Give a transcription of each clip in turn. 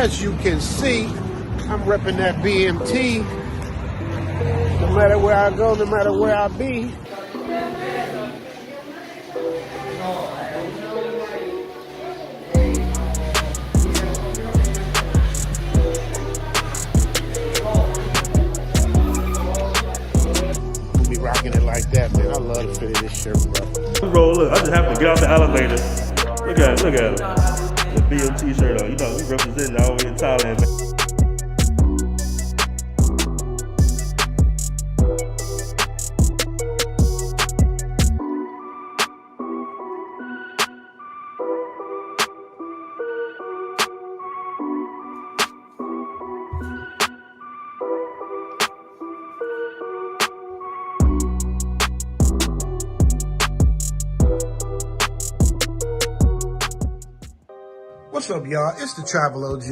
as you can see, I'm repping that BMT. No matter where I go, no matter where I be. Be rocking it like that, man. I love the fit of this shirt, bro. Bro, look, I just happened to get off the elevator. Look at it. The BMT shirt on. You know, we representing all the way in Thailand, man. What's up, y'all? It's the Travel OG,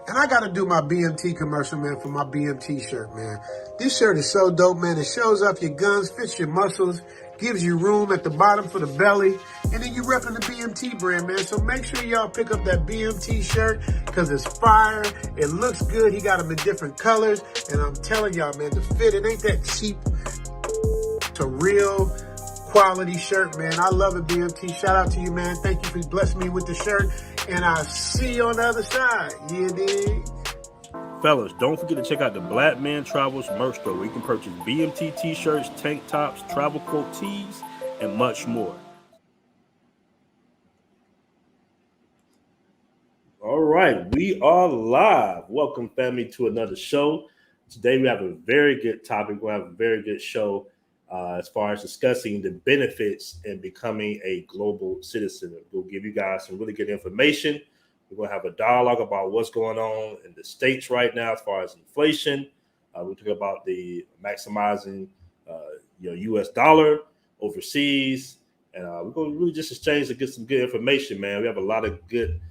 and I got to do my BMT commercial, man, for my BMT shirt, man. This shirt is so dope, man. It shows off your guns, fits your muscles, gives you room at the bottom for the belly, and then you repping the BMT brand, man. So make sure y'all pick up that BMT shirt because it's fire. It looks good. He got them in different colors, and I'm telling y'all, man, the fit, it ain't that cheap. It's a real quality shirt, man. I love it, BMT. Shout out to you, man. Thank you for blessing me with the shirt. And I'll see you on the other side. You dig? Fellas, don't forget to check out the Black Man Travels merch store where you can purchase BMT t-shirts, tank tops, travel quote tees, and much more. All right, we are live. Welcome, family, to another show. Today we have a very good topic. We'll have a very good show as far as discussing the benefits in becoming a global citizen. We'll give you guys some really good information. We're going to have a dialogue about what's going on in the States right now as far as inflation. We'll talk about the maximizing U.S. dollar overseas. And we're going to really just exchange to get some good information, man. We have a lot of good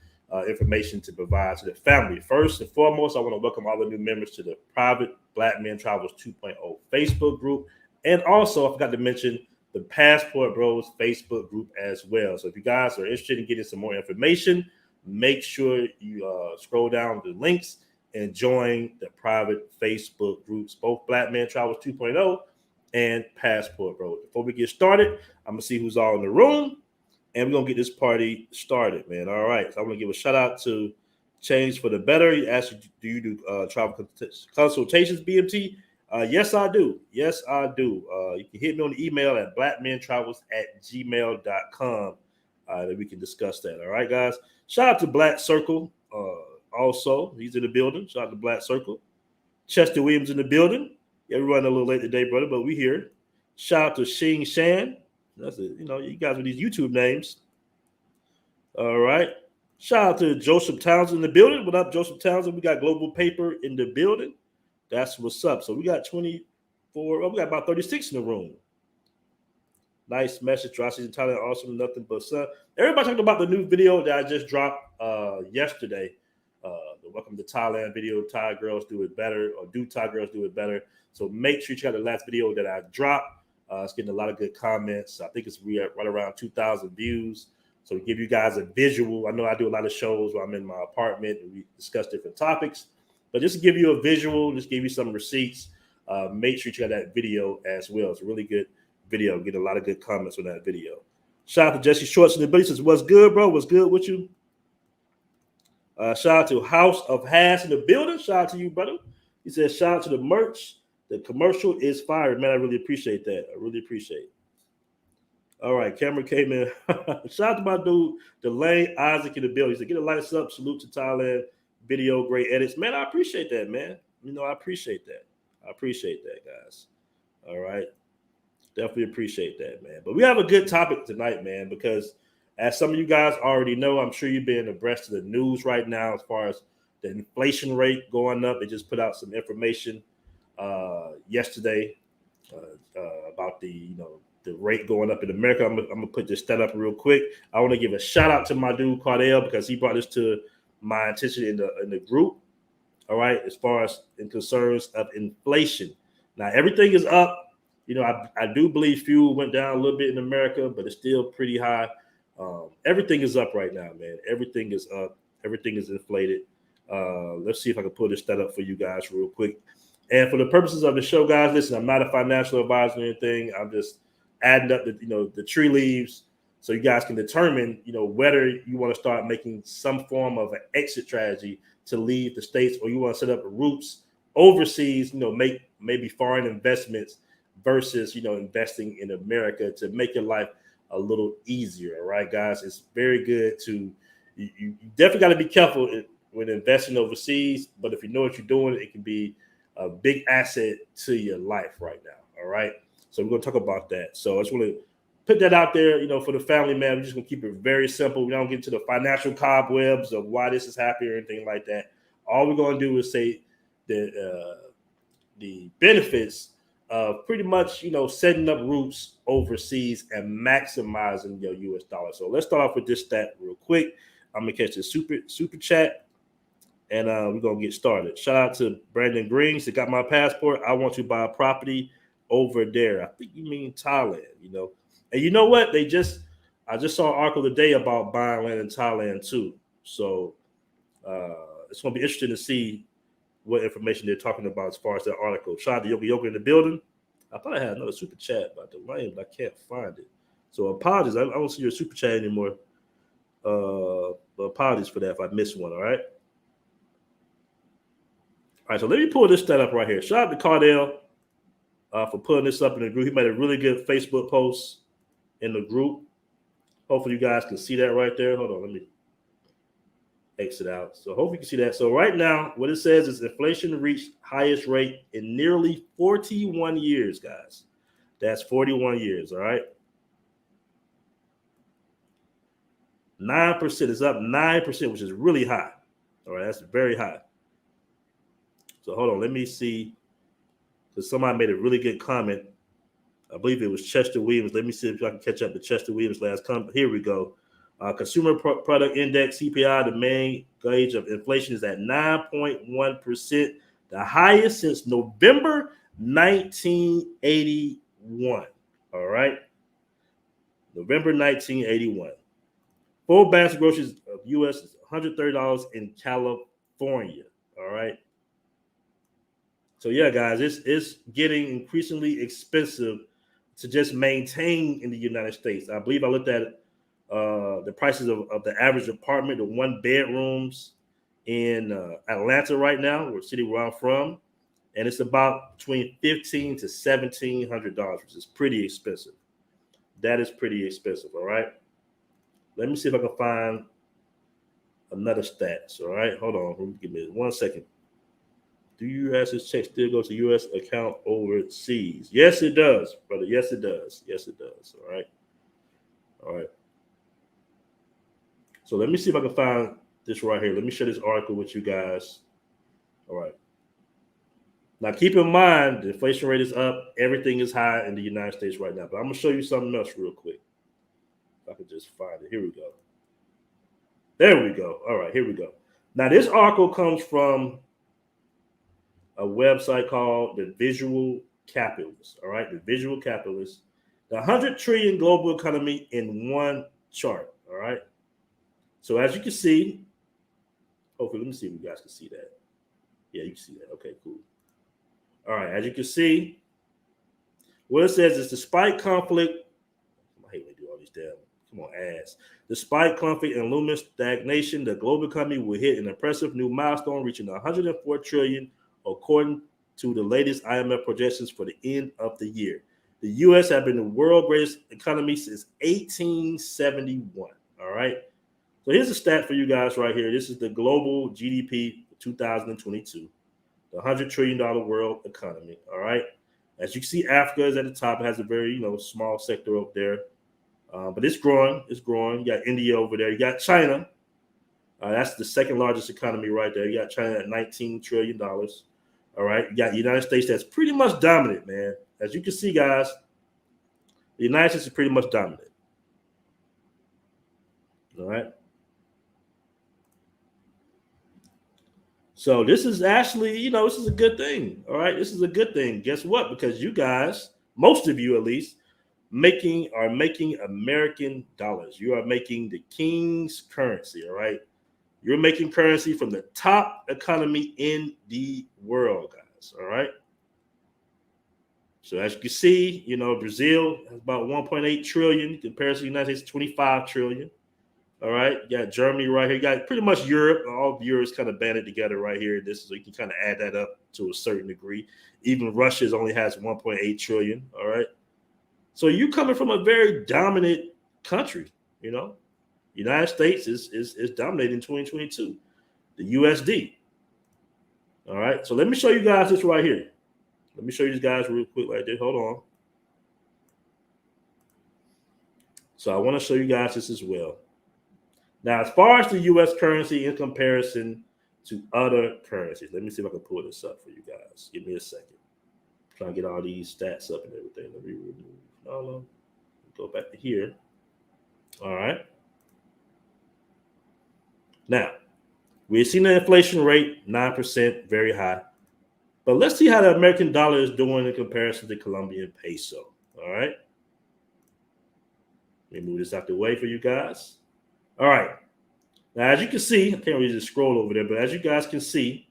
information to provide to the family. First and foremost, I want to welcome all the new members to the private Black Men Travels 2.0 Facebook group. And also, I forgot to mention the Passport Bros Facebook group as well. So if you guys are interested in getting some more information, make sure you scroll down the links and join the private Facebook groups, both Black Men Travels 2.0 and Passport Bros. Before we get started, I'm going to see who's all in the room, and we're going to get this party started, man. All right. So I'm going to give a shout out to Change for the Better. He asked you, do you do travel consultations, BMT? Yes, I do. Yes, I do. You can hit me on the email at blackmentravels@gmail.com that we can discuss that. All right, guys. Shout out to Black Circle. Also, he's in the building. Shout out to Black Circle. Chester Williams in the building. Yeah, we're running a little late today, brother, but we here. Shout out to Xing Shan. That's it. You know, you guys with these YouTube names. All right. Shout out to Joseph Townsend in the building. What up, Joseph Townsend? We got Global Paper in the building. That's what's up. So we got 24. Oh, we got about 36 in the room. Nice message. Rossi's in Thailand. Awesome. Nothing but sun. Everybody talking about the new video that I just dropped yesterday. The Welcome to Thailand video. Thai girls do it better, or do Thai girls do it better? So make sure you check out the last video that I dropped. It's getting a lot of good comments. I think we are right around 2,000 views. So to give you guys a visual, I know I do a lot of shows where I'm in my apartment and we discuss different topics. But just to give you a visual, just give you some receipts, make sure you check out that video as well. It's a really good video. Get a lot of good comments on that video. Shout out to Jesse Shorts in the building. Says, what's good, bro? What's good with you? Shout out to House of Hass in the building. Shout out to you, brother. He says, shout out to the merch. The commercial is fire. Man, I really appreciate that. I really appreciate it. All right, camera came in. Shout out to my dude, Delane Isaac in the building. He said, get a lights up. Salute to Thailand. Video, great edits. Man, I appreciate that, man. You know, I appreciate that. I appreciate that, guys. All right. Definitely appreciate that, man. But we have a good topic tonight, man, because as some of you guys already know, I'm sure you've been abreast of the news right now as far as the inflation rate going up. They just put out some information yesterday about the rate going up in America. I'm gonna put this stat up real quick. I want to give a shout out to my dude Cardell because he brought this to my attention in the group. All right, as far as in concerns of inflation. Now everything is up. You know, I do believe fuel went down a little bit in America, but it's still pretty high. Everything is up right now, man. Everything is up. Everything is inflated. Let's see if I can pull this stat up for you guys real quick. And for the purposes of the show, guys, listen, I'm not a financial advisor or anything. I'm just adding up the tree leaves so you guys can determine, whether you want to start making some form of an exit strategy to leave the States, or you want to set up roots overseas, make maybe foreign investments versus, investing in America to make your life a little easier. All right, guys, it's very good to, you definitely got to be careful when investing overseas, but if you know what you're doing, it can be a big asset to your life right now. All right. So we're going to talk about that. So I just want to put that out there, for the family, man. We're just going to keep it very simple. We don't get into the financial cobwebs of why this is happening or anything like that. All we're going to do is say that the benefits of pretty much, setting up roots overseas and maximizing your U.S. dollar. So let's start off with this stat real quick. I'm going to catch the super chat. And we're going to get started. Shout out to Brandon Greens that got my passport. I want to buy a property over there. I think you mean Thailand, And you know what? I just saw an article today about buying land in Thailand too. So it's going to be interesting to see what information they're talking about as far as that article. Shout out to Yoga in the building. I thought I had another super chat about the land, but I can't find it. So apologies. I don't see your super chat anymore. But apologies for that if I missed one, all right? All right, so let me pull this stat up right here. Shout out to Cardell for putting this up in the group. He made a really good Facebook post in the group. Hopefully you guys can see that right there. Hold on, let me exit out. So hopefully you can see that. So right now, what it says is inflation reached highest rate in nearly 41 years, guys. That's 41 years, all right? 9% is up 9%, which is really high. All right, that's very high. So hold on, let me see, because somebody made a really good comment. I believe it was Chester Williams. Let me see if I can catch up to Chester Williams' last comment. Here we go. Consumer Product Index, CPI, the main gauge of inflation, is at 9.1%, the highest since November 1981. All right? November 1981. Full basket of groceries of U.S. is $130 in California. All right? So yeah, guys, it's getting increasingly expensive to just maintain in the United States. I believe I looked at the prices of the average apartment, the one bedrooms in Atlanta right now, or city where I'm from, and it's about between $1,500 to $1,700, which is pretty expensive. That is pretty expensive. All right. Let me see if I can find another stats. All right, hold on. Give me 1 second. Do U.S. check still go to U.S. account overseas? Yes, it does, brother. Yes, it does. Yes, it does. All right. All right. So let me see if I can find this right here. Let me share this article with you guys. All right. Now, keep in mind, the inflation rate is up. Everything is high in the United States right now. But I'm going to show you something else real quick. If I can just find it. Here we go. There we go. All right, here we go. Now, this article comes from a website called The Visual Capitalist. All right, The Visual Capitalist. The 100 trillion global economy in one chart. All right. So as you can see, hopefully, let me see if you guys can see that. Yeah, you can see that. Okay, cool. All right, as you can see, what it says is despite conflict, I hate when they do all these damn, come on, ass. Despite conflict and looming stagnation, the global economy will hit an impressive new milestone, reaching 104 trillion, according to the latest IMF projections for the end of the year. The U.S. have been the world's greatest economy since 1871. All right. So here's a stat for you guys right here. This is the global GDP for 2022, the $100 trillion world economy. All right. As you can see, Africa is at the top. It has a very, small sector up there. But it's growing. It's growing. You got India over there. You got China. That's the second largest economy right there. You got China at $19 trillion. All right. You got the United States that's pretty much dominant, man. As you can see, guys, the United States is pretty much dominant. All right. So this is actually, this is a good thing. All right. This is a good thing. Guess what? Because you guys, most of you at least, are making American dollars. You are making the king's currency. All right. You're making currency from the top economy in the world, guys. All right. So as you can see, Brazil has about 1.8 trillion in comparison to the United States, 25 trillion. All right. You got Germany right here. You got pretty much Europe. All of Europe is kind of banded together right here. So you can kind of add that up to a certain degree. Even Russia only has 1.8 trillion. All right. So you coming from a very dominant country, United States is dominating in 2022. The USD. All right. So let me show you guys this right here. Let me show you these guys real quick like this. Hold on. So I want to show you guys this as well. Now, as far as the U.S. currency in comparison to other currencies, let me see if I can pull this up for you guys. Give me a second. I'm trying to get all these stats up and everything. Let me remove. Go back to here. All right. Now, we've seen the inflation rate, 9%, very high. But let's see how the American dollar is doing in comparison to the Colombian peso. All right. Let me move this out the way for you guys. All right. Now, as you can see, I can't really just scroll over there, but as you guys can see,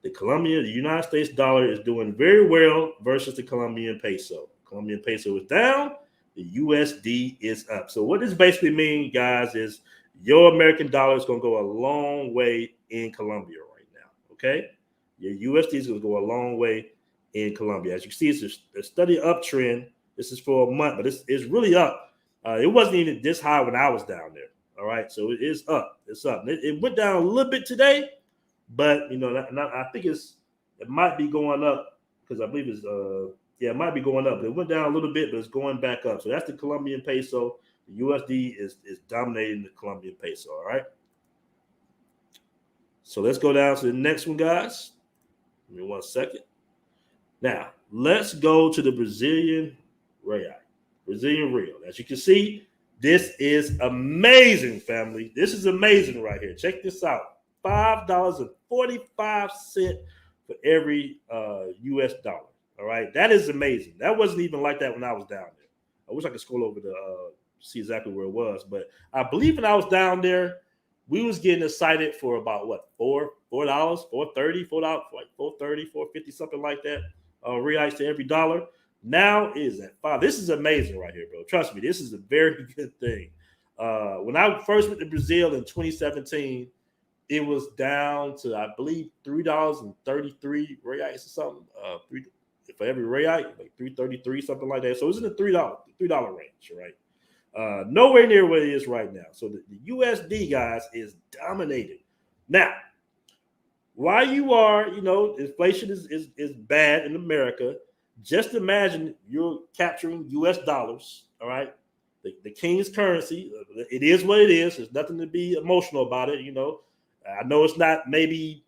the United States dollar is doing very well versus the Colombian peso. Colombian peso is down. The USD is up. So what this basically means, guys, is your American dollar is going to go a long way in Colombia right now. Okay. Your USD is going to go a long way in Colombia. As you can see, it's a steady uptrend. This is for a month, but it's really up. It wasn't even this high when I was down there. All right, so it is up. It's up. It went down a little bit today, but I think it might be going up because I believe it might be going up. It went down a little bit, but it's going back up. So that's the Colombian peso. The USD is dominating the Colombian peso. All right. So let's go down to the next one, guys. Give me 1 second. Now, let's go to the Brazilian real. Brazilian real. As you can see, this is amazing, family. This is amazing right here. Check this out. $5.45 for every US dollar. All right. That is amazing. That wasn't even like that when I was down there. I wish I could scroll over to see exactly where it was. But I believe when I was down there, we was getting excited for about what, $4, $4.30, $4, like $4.30, $4.50, something like that. Reais to every dollar. Now it is at $5. This is amazing right here, bro. Trust me, this is a very good thing. When I first went to Brazil in 2017, it was down to, I believe, $3.33 reais or something. For every real, like $3.33, something like that. So it's in the $3 range, right? Nowhere near where it is right now. So the USD, guys, is dominating. Now, while you are, inflation is bad in America, just imagine you're capturing US dollars, all right? The king's currency. It is what it is. There's nothing to be emotional about it, I know it's not maybe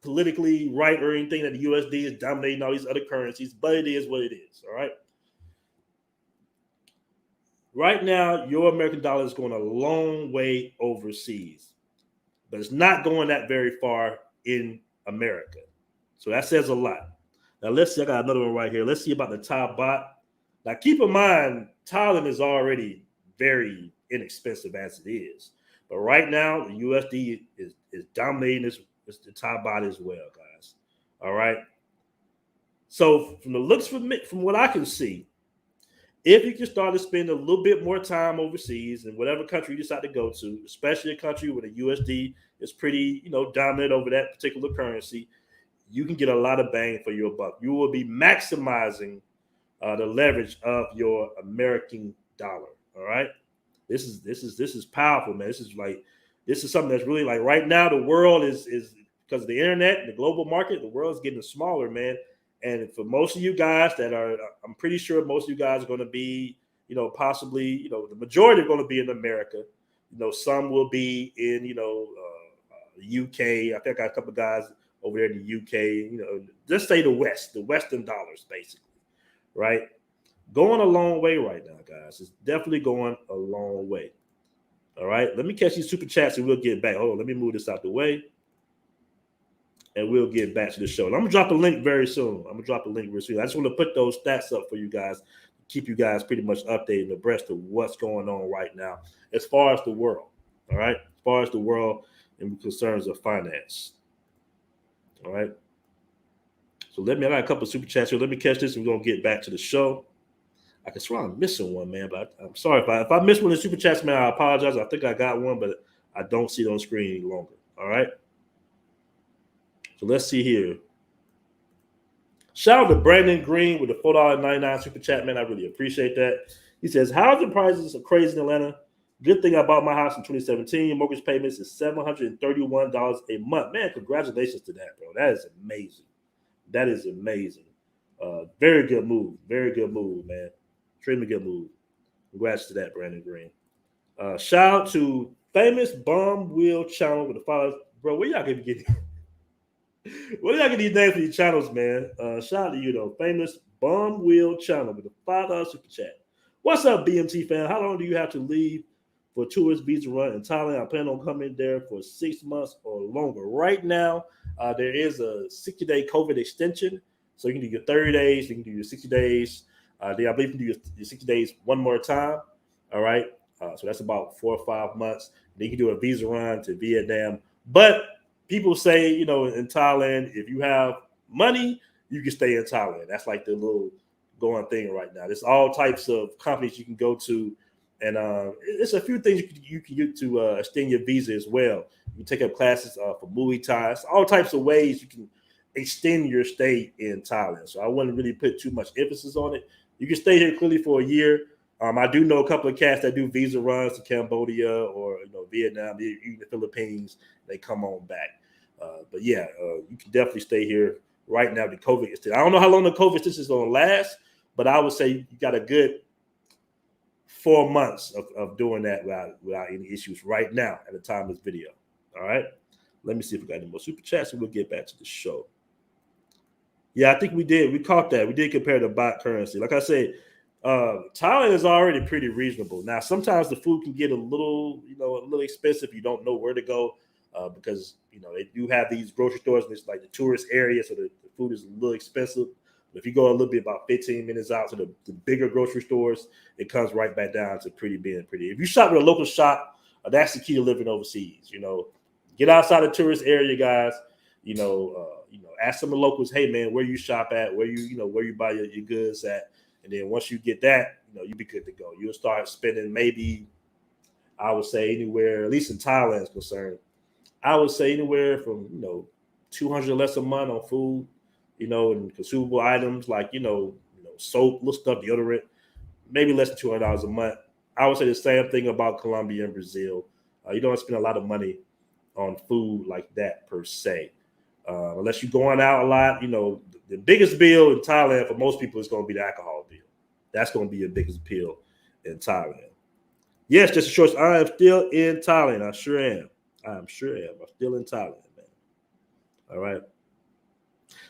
politically right or anything that the USD is dominating all these other currencies, but it is what it is, all right? Right now, your American dollar is going a long way overseas, but it's not going that very far in America. So that says a lot. Now, let's see. I got another one right here. Let's see about the Thai baht. Now, keep in mind, Thailand is already very inexpensive as it is. But right now, the USD is dominating the Thai baht as well, guys. All right. So from the looks from what I can see, if you can start to spend a little bit more time overseas in whatever country you decide to go to, especially a country where the USD is pretty, dominant over that particular currency, you can get a lot of bang for your buck. You will be maximizing the leverage of your American dollar. All right. This is powerful, man. This is something that's really like right now. The world is because of the internet, the global market, the world is getting smaller, man. And for most of you guys I'm pretty sure most of you guys are going to be, possibly, the majority are going to be in America. Some will be in, the UK. I think I got a couple of guys over there in the UK, just say the Western dollars, basically, right? Going a long way right now, guys. It's definitely going a long way. All right. Let me catch these super chats and we'll get back. Hold on. Let me move this out the way. And we'll get back to the show. And I'm going to drop a link very soon. I just want to put those stats up for you guys, keep you guys pretty much updated and abreast of what's going on right now as far as the world. All right. As far as the world, in concerns of finance. All right. So I got a couple of super chats here. Let me catch this and we're going to get back to the show. I can swear I'm missing one, man, but I'm sorry if I missed one of the super chats, man. I apologize. I think I got one, but I don't see it on screen any longer. All right. So let's see here. Shout out to Brandon Green with the $4.99 super chat, man. I really appreciate that. He says, housing prices are crazy in Atlanta. Good thing I bought my house in 2017. Mortgage payments is $731 a month. Man, congratulations to that, bro. That is amazing. That is amazing. Very good move. Very good move, man. Extremely good move. Congrats to that, Brandon Green. Shout out to Famous Bum Wheel Channel with the followers. Bro, where y'all gonna get where y'all get these names for these channels, man? Shout out to you, though. Famous Bum Wheel Channel with the $5 super chat. What's up, BMT fan? How long do you have to leave for tourist visa run in Thailand? I plan on coming there for 6 months or longer. Right now, there is a 60-day COVID extension. So you can do your 30 days, you can do your 60 days. I believe you can do your 60 days one more time. All right. So that's about 4 or 5 months. Then you can do a visa run to Vietnam. But people say, in Thailand, if you have money, you can stay in Thailand. That's like the little going thing right now. There's all types of companies you can go to. And it's a few things you can get to extend your visa as well. You can take up classes for Muay Thai. It's all types of ways you can extend your stay in Thailand. So I wouldn't really put too much emphasis on it. You can stay here clearly for a year. I do know a couple of cats that do visa runs to Cambodia or Vietnam, even the Philippines. They come on back. But yeah, you can definitely stay here right now. The COVID is still. I don't know how long the COVID is going to last, but I would say you got a good 4 months of doing that without any issues right now at the time of this video. All right. Let me see if we got any more super chats and we'll get back to the show. Yeah, I think we did. We caught that. We did compare the bot currency. Like I said, Thailand is already pretty reasonable. Now, sometimes the food can get a little expensive. You don't know where to go because, they do have these grocery stores and it's like the tourist area. So the food is a little expensive. But if you go a little bit about 15 minutes out to the bigger grocery stores, it comes right back down to being pretty. If you shop at a local shop, that's the key to living overseas. Get outside the tourist area, guys. Ask some of the locals, hey man, where you shop at, where you buy your goods at, and then once you get that, you'll be good to go. You'll start spending maybe, I would say anywhere, at least in Thailand is concerned, I would say anywhere from $200 less a month on food, and consumable items like soap, little stuff, deodorant, maybe less than $200 a month. I would say the same thing about Colombia and Brazil. You don't spend a lot of money on food like that per se. Unless you're going out a lot, the biggest bill in Thailand for most people is going to be the alcohol bill. That's going to be your biggest bill in Thailand. Yes, just a short. I am still in Thailand. I sure am. I'm still in Thailand, man. All right.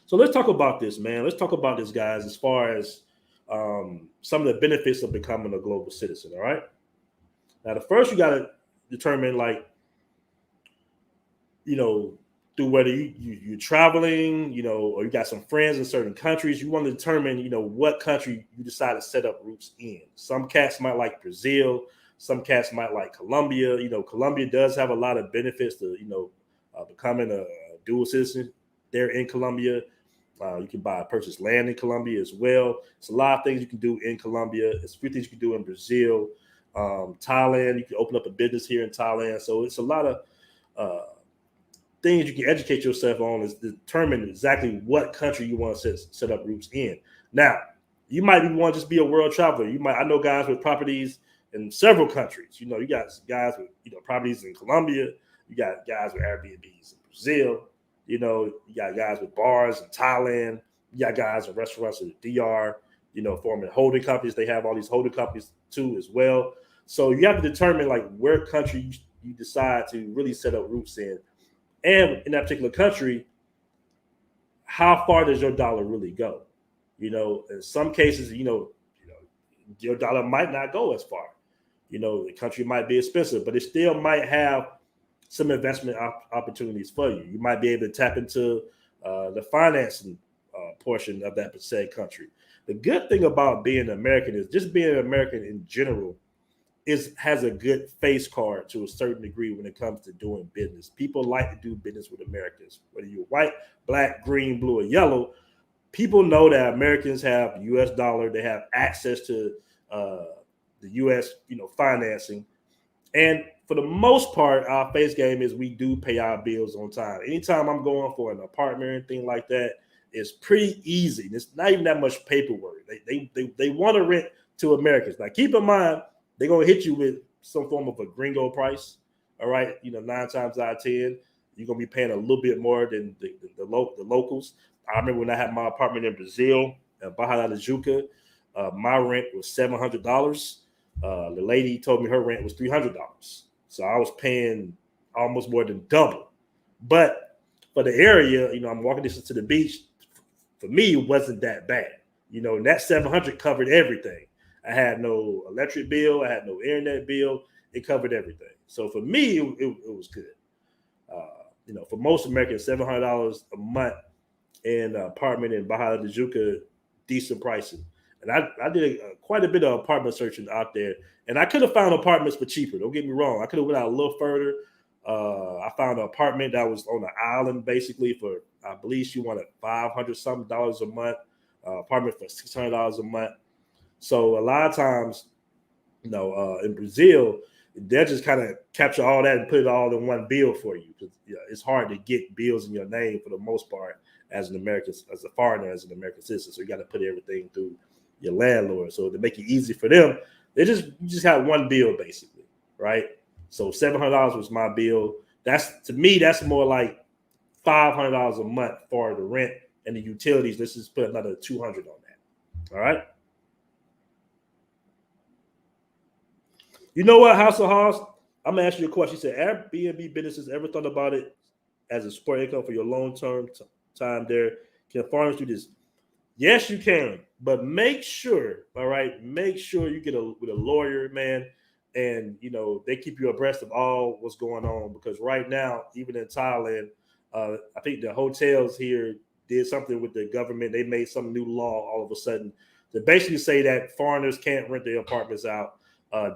So let's talk about this, man. Let's talk about this, guys, as far as some of the benefits of becoming a global citizen. All right. Now, the first you got to determine, through whether you're traveling, or you got some friends in certain countries, you want to determine, what country you decide to set up roots in. Some cats might like Brazil. Some cats might like Colombia. Colombia does have a lot of benefits to, becoming a dual citizen there in Colombia. You can purchase land in Colombia as well. It's a lot of things you can do in Colombia. It's a few things you can do in Brazil. Thailand, you can open up a business here in Thailand. So it's a lot of things you can educate yourself on is determine exactly what country you want to set up roots in. Now, you might want to just be a world traveler. I know guys with properties in several countries. You got guys with properties in Colombia. You got guys with Airbnbs in Brazil. You got guys with bars in Thailand. You got guys with restaurants in the DR. Forming holding companies. They have all these holding companies too as well. So you have to determine where country you decide to really set up roots in. And in that particular country, how far does your dollar really go? In some cases, your dollar might not go as far. The country might be expensive, but it still might have some investment opportunities for you. You might be able to tap into the financing portion of that said country. The good thing about being American is just being American in general has a good face card to a certain degree when it comes to doing business. People like to do business with Americans, whether you're white, black, green, blue, or yellow. People know that Americans have U.S. dollar. They have access to the U.S. Financing, and for the most part, our face game is we do pay our bills on time. Anytime I'm going for an apartment or anything like that, it's pretty easy. It's not even that much paperwork. They want to rent to Americans. Now, keep in mind, they're going to hit you with some form of a gringo price. All right. 9 times out of 10, you're going to be paying a little bit more than the locals. I remember when I had my apartment in Brazil, Barra da Tijuca, my rent was $700. The lady told me her rent was $300. So I was paying almost more than double. But for the area, I'm walking distance to the beach. For me, it wasn't that bad. And that $700 covered everything. I had no electric bill. I had no internet bill. It covered everything. So for me, it was good. For most Americans, $700 a month in an apartment in Barra da Tijuca, decent pricing. And I did quite a bit of apartment searching out there. And I could have found apartments for cheaper. Don't get me wrong. I could have went out a little further. I found an apartment that was on an island basically for, I believe she wanted $500 something a month. Apartment for $600 a month. So a lot of times, in Brazil, they'll just kind of capture all that and put it all in one bill for you. It's hard to get bills in your name for the most part as an American, as a foreigner, as an American citizen. So you got to put everything through your landlord. So to make it easy for them, you just have one bill basically, right? So $700 was my bill. To me, that's more like $500 a month for the rent and the utilities. Let's just put another $200 on that. All right. You know what, House of Hoss? I'm gonna ask you a question. She said, Airbnb businesses ever thought about it as a support income for your long-term time there? Can foreigners do this? Yes, you can, but make sure, all right, make sure you get with a lawyer, man, and they keep you abreast of all what's going on, because right now, even in Thailand, I think the hotels here did something with the government. They made some new law all of a sudden to basically say that foreigners can't rent their apartments out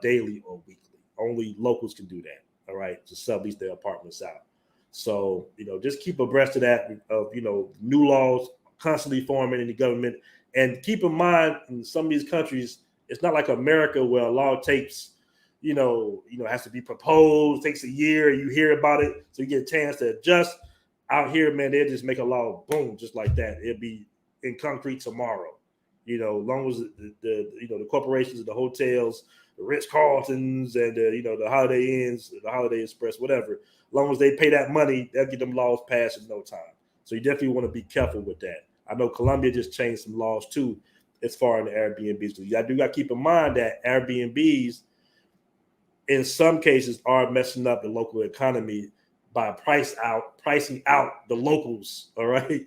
daily or weekly. Only locals can do that, all right, to sublease their apartments out. So, just keep abreast of that, of, new laws constantly forming in the government. And keep in mind, in some of these countries, it's not like America where a law takes, has to be proposed, takes a year, you hear about it, so you get a chance to adjust. Out here, man, they'll just make a law, boom, just like that. It'll be in concrete tomorrow. As long as the corporations and the hotels, the Ritz-Carltons and the Holiday Inns, the Holiday Express, whatever, as long as they pay that money, they'll get them laws passed in no time. So you definitely want to be careful with that. I know Colombia just changed some laws too, as far as the Airbnbs. So you got to keep in mind that Airbnbs, in some cases, are messing up the local economy by pricing out the locals. All right,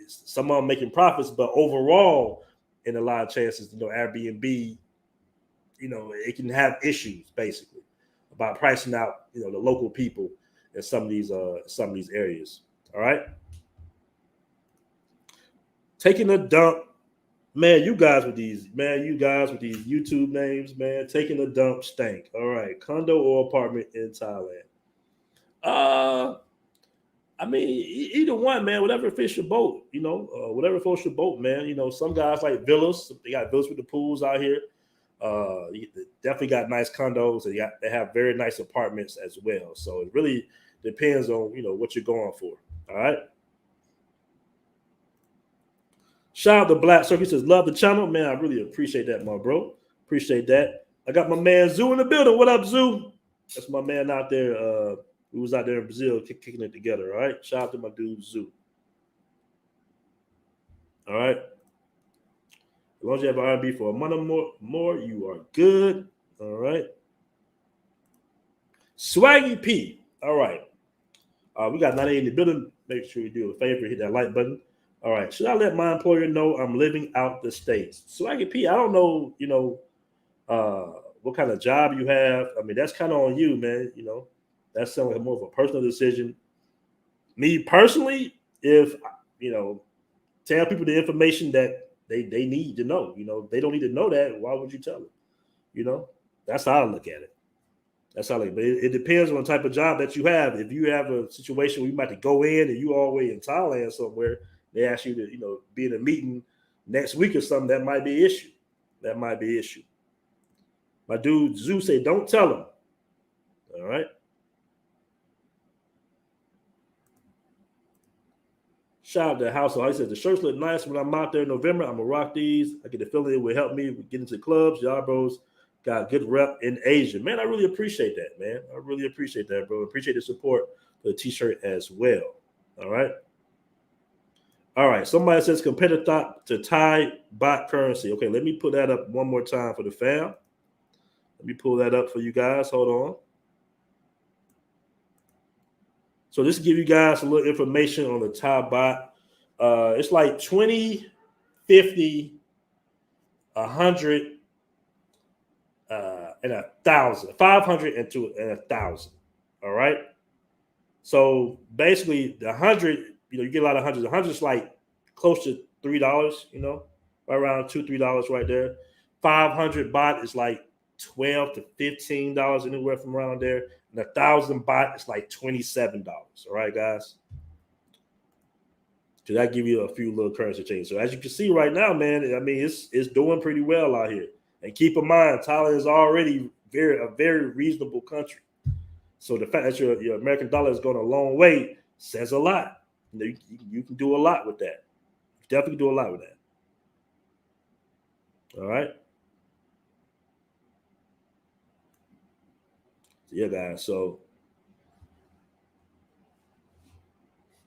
some of them making profits, but overall, in a lot of chances, Airbnb, it can have issues basically about pricing out, the local people in some of these areas. All right. Taking a dump, man. You guys with these YouTube names, man. Taking a dump stank. All right. Condo or apartment in Thailand. I mean, either one, man. Whatever fits your boat, whatever floats your boat, man. Some guys like villas. They got villas with the pools out here. Definitely got nice condos. They have very nice apartments as well. So it really depends on what you're going for. All right. Shout out to Black Circle. He says, love the channel. Man, I really appreciate that, my bro. Appreciate that. I got my man Zoo in the building. What up, Zoo? That's my man out there. Who was out there in Brazil kicking it together. All right. Shout out to my dude Zoo. All right. As long as you have R&B for a month or more, you are good. All right. Swaggy P. All right. We got 98 in the building. Make sure you do a favor, hit that like button. All right. Should I let my employer know I'm living out the States? Swaggy P, I don't know, what kind of job you have. I mean, that's kind of on you, man. That's somewhat more of a personal decision. Me personally, if, tell people the information that they need to know. They don't need to know that. Why would you tell them? That's how I look at it. That's how I look. But it depends on the type of job that you have. If you have a situation where you might have to go in and you all the way in Thailand somewhere, they ask you to, be in a meeting next week or something, that might be an issue. That might be an issue. My dude Zeus say, don't tell him. All right. Shout out to the household. He said the shirts look nice when I'm out there in November. I'm gonna rock these. I get the feeling it will help me get into clubs. Y'all bros got good rep in Asia. Man, I really appreciate that, man. I really appreciate that, bro. Appreciate the support for the t-shirt as well. All right. All right. Somebody says competitor to Thai baht currency. Okay, let me put that up one more time for the fam. Let me pull that up for you guys. Hold on. So this will give you guys a little information on the Thai baht. It's like 20, 50, 100, and 1,000, 500 and 1,000. All right. So basically, the 100, you get a lot of hundreds. 100 is like close to $3, right around $2-3 right there. 500 baht is like $12 to $15, anywhere from around there. And 1,000 baht is like $27. All right, guys. So that give you a few little currency changes. So as you can see right now, man, I mean, it's doing pretty well out here. And keep in mind, Thailand is already a very reasonable country. So the fact that your American dollar is going a long way says a lot. You can do a lot with that. You definitely do a lot with that. All right. Yeah, guys. So,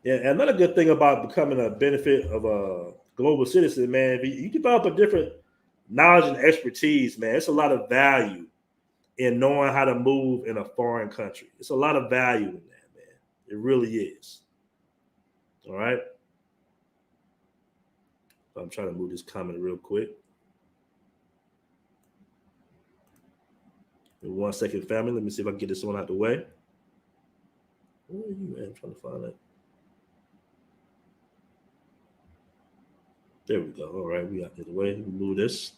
yeah, another good thing about becoming a benefit of a global citizen, man, you develop a different knowledge and expertise, man. It's a lot of value in knowing how to move in a foreign country. It's a lot of value in that, man. It really is. All right. I'm trying to move this comment real quick. In 1 second, family. Let me see if I can get this one out the way. Where are you, man? I'm trying to find it. There we go. All right, we got it away. Let me move this.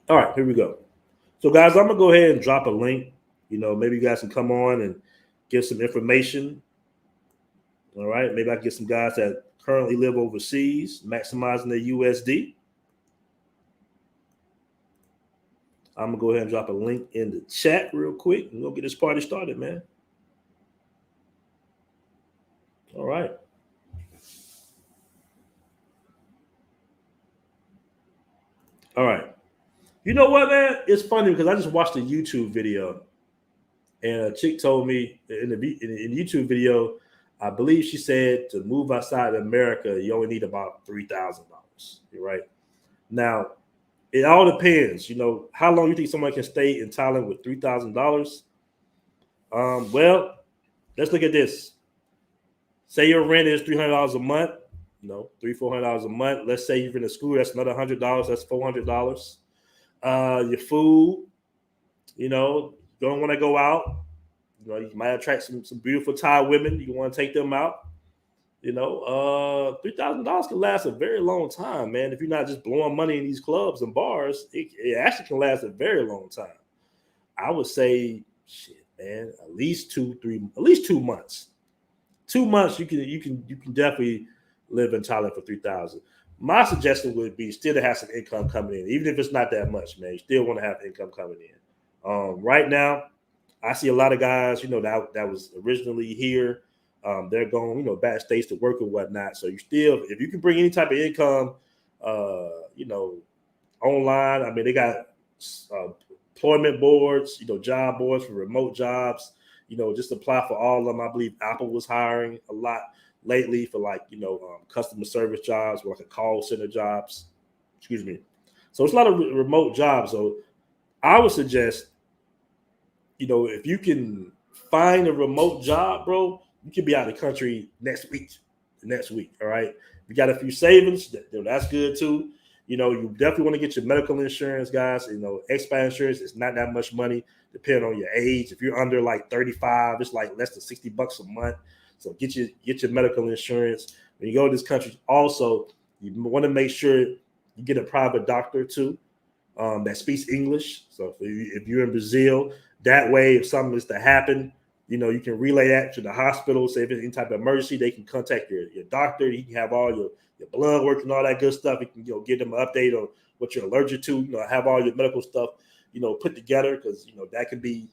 All right, here we go. So, guys, I'm gonna go ahead and drop a link. Maybe you guys can come on and get some information. All right, maybe I can get some guys that currently live overseas, maximizing their USD. I'm gonna go ahead and drop a link in the chat real quick and we'll get this party started, man. All right. All right. You know what, man? It's funny because I just watched a YouTube video and a chick told me in the YouTube video, I believe she said to move outside of America, you only need about $3,000. You're right. Now, it all depends. How long you think someone can stay in Thailand with $3,000? Well, let's look at this. Say your rent is $300 a month. $300-400 a month. Let's say you're in a school, that's another $100. That's $400. Your food. Don't want to go out. You might attract some beautiful Thai women. You want to take them out. $3,000 can last a very long time, man. If you're not just blowing money in these clubs and bars, it actually can last a very long time. I would say, shit, man, at least 2 months. 2 months, you can definitely live in Thailand for $3,000. My suggestion would be still to have some income coming in, even if it's not that much, man. You still want to have income coming in. Right now, I see a lot of guys, that was originally here. They're going, back states to work and whatnot. So if you can bring any type of income, online. I mean, they got employment boards, job boards for remote jobs. Just apply for all of them. I believe Apple was hiring a lot lately for customer service jobs, or like a call center jobs. Excuse me. So it's a lot of remote jobs. So I would suggest, if you can find a remote job, bro, you can be out of the country next week. All right. If you got a few savings, that's good too. You definitely want to get your medical insurance, guys. Expat insurance is not that much money, depending on your age. If you're under like 35, it's like less than $60 a month. So get your medical insurance when you go to this country. Also, you want to make sure you get a private doctor too that speaks English. So if you're in Brazil, that way, if something is to happen, you can relay that to the hospital. Say if it's any type of emergency, they can contact your doctor. He can have all your blood work and all that good stuff. You can give them an update on what you're allergic to. Have all your medical stuff put together, because that could be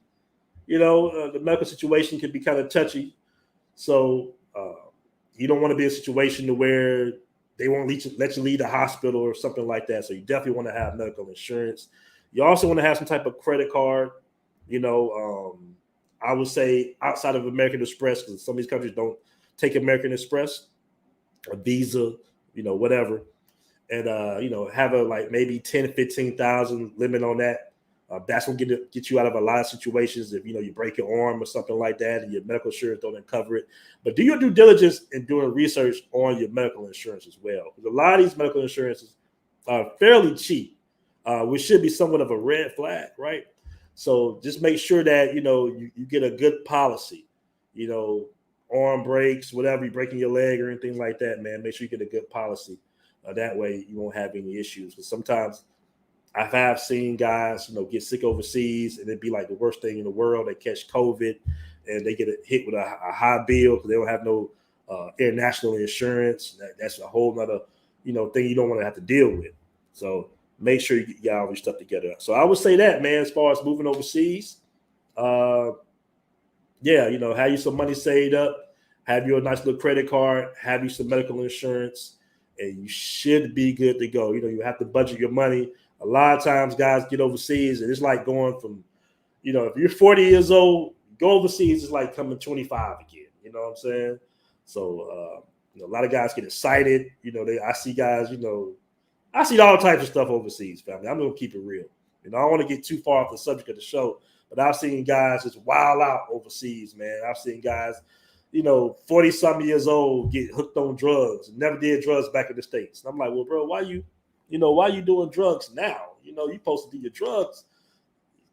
the medical situation could be kind of touchy. So you don't want to be in a situation to where they won't let you leave the hospital or something like that. So you definitely want to have medical insurance. You also want to have some type of credit card. I would say outside of American Express, because some of these countries don't take American Express, a Visa, whatever. And, have a like maybe 10, 15,000 limit on that. That's going to get you out of a lot of situations if, you break your arm or something like that and your medical insurance don't cover it. But do your due diligence in doing research on your medical insurance as well. Because a lot of these medical insurances are fairly cheap, which should be somewhat of a red flag, right? So just make sure that, you get a good policy, arm breaks, whatever, you're breaking your leg or anything like that, man, make sure you get a good policy. That way you won't have any issues. Because sometimes I have seen guys, get sick overseas and it'd be like the worst thing in the world. They catch COVID and they get hit with a high bill because they don't have no international insurance. That's a whole nother, thing you don't want to have to deal with. So make sure you get all your stuff together. So I would say that, man, as far as moving overseas, have you some money saved up, have you a nice little credit card, have you some medical insurance, and you should be good to go. You have to budget your money. A lot of times guys get overseas and it's like going from, if you're 40 years old, go overseas, it's like coming 25 again. You know what I'm saying? So, a lot of guys get excited. I see guys, I see all types of stuff overseas, family. I'm going to keep it real. I don't want to get too far off the subject of the show, but I've seen guys just wild out overseas, man. I've seen guys, 40-something years old get hooked on drugs and never did drugs back in the States. And I'm like, well, bro, why you doing drugs now? You're supposed to do your drugs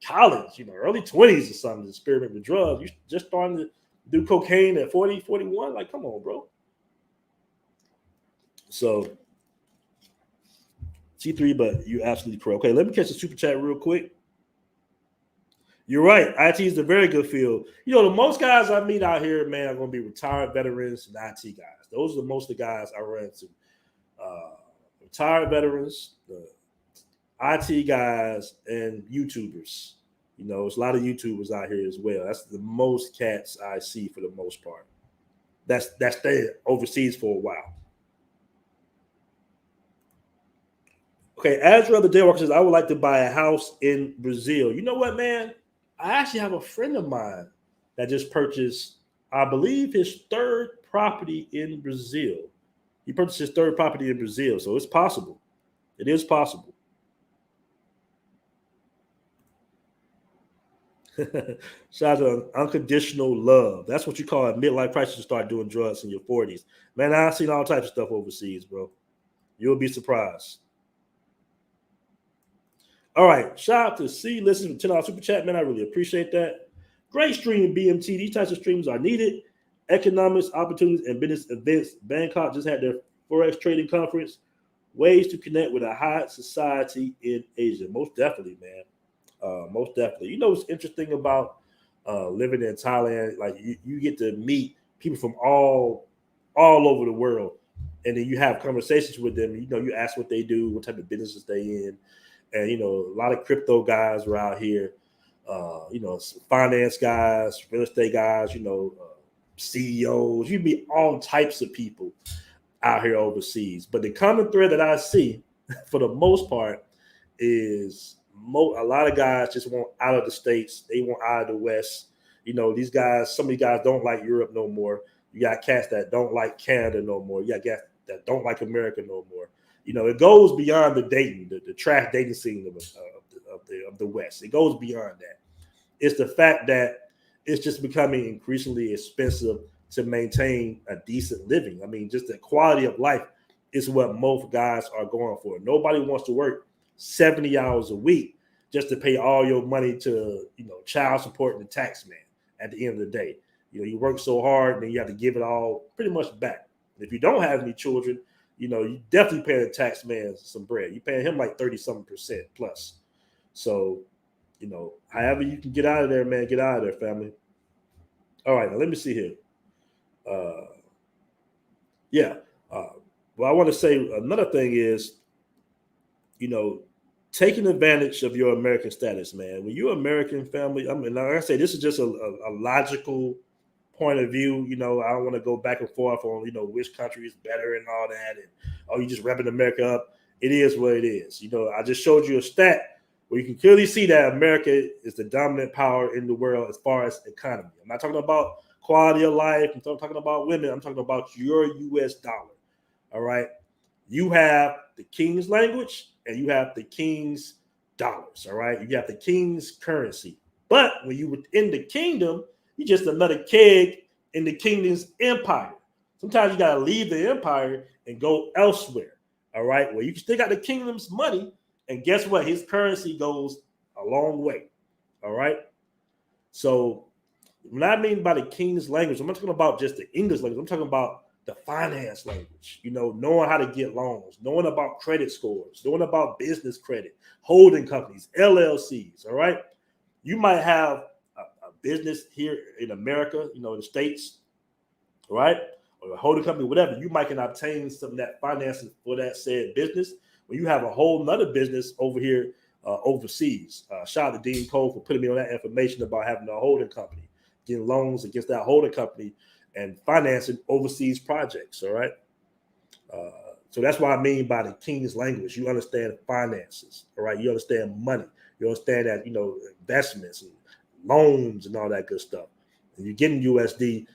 college, early 20s or something, to experiment with drugs. You just starting to do cocaine at 40, 41? Like, come on, bro. So, T3, but you're absolutely correct. Okay, let me catch the super chat real quick. You're right. IT is a very good field. The most guys I meet out here, man, are going to be retired veterans and IT guys. Those are most of the guys I run into. Retired veterans, the IT guys, and YouTubers. There's a lot of YouTubers out here as well. That's the most cats I see for the most part. That's stayed overseas for a while. Okay, Azra the Daywalker says, I would like to buy a house in Brazil. You know what, man? I actually have a friend of mine that just purchased, I believe, his third property in Brazil. He purchased his third property in Brazil, so it's possible. It is possible. Shout out to unconditional love. That's what you call a midlife crisis to start doing drugs in your 40s. Man, I've seen all types of stuff overseas, bro. You'll be surprised. All right. Shout out to C. Listen to $10 super chat, man. I really appreciate that. Great stream, BMT. These types of streams are needed. Economics, opportunities, and business events. Bangkok just had their Forex trading conference. Ways to connect with a high society in Asia. Most definitely, man. Most definitely. What's interesting about living in Thailand? Like you get to meet people from all over the world, and then you have conversations with them. You ask what they do, what type of businesses they in, and a lot of crypto guys are out here. Finance guys, real estate guys. CEOs. You meet all types of people out here overseas. But the common thread that I see, for the most part, is a lot of guys just want out of the States. They want out of the West. These guys, some of these guys don't like Europe no more. You got cats that don't like Canada no more. You got cats that don't like America no more. It goes beyond the dating, the trash dating scene of the West. It goes beyond that. It's the fact that it's just becoming increasingly expensive to maintain a decent living. I mean, just the quality of life is what most guys are going for. Nobody wants to work 70 hours a week just to pay all your money to, child support and the tax man at the end of the day. You work so hard, and then you have to give it all pretty much back. If you don't have any children, you definitely paying the tax man some bread. You paying him like 30-something% plus. So, however you can get out of there, man, get out of there, family. All right, now let me see here. Yeah. Well, I want to say another thing is, taking advantage of your American status, man. When you're American family, like I say, this is just a logical point of view. I don't want to go back and forth on, which country is better and all that. And, you just wrapping America up. It is what it is. I just showed you a stat where you can clearly see that America is the dominant power in the world as far as economy. I'm not talking about quality of life. I'm talking about women. I'm talking about your U.S. dollar. All right. You have the king's language and you have the king's dollars. All right. You have the king's currency. But when you within the kingdom, you're just another keg in the kingdom's empire. Sometimes you got to leave the empire and go elsewhere. All right. Well, you still got the kingdom's money. And guess what? His currency goes a long way. All right. So what I mean by the king's language, I'm not talking about just the English language. I'm talking about the finance language, knowing how to get loans, knowing about credit scores, knowing about business credit, holding companies, LLCs. All right. You might have a business here in America, in the States, right? Or a holding company, whatever. You might can obtain some of that financing for that said business when you have a whole nother business over here overseas. Shout out to Dean Cole for putting me on that information about having a holding company, getting loans against that holding company and financing overseas projects. All right. So that's what I mean by the king's language. You understand finances. All right. You understand money. You understand that, investments and loans and all that good stuff. And you're getting USD,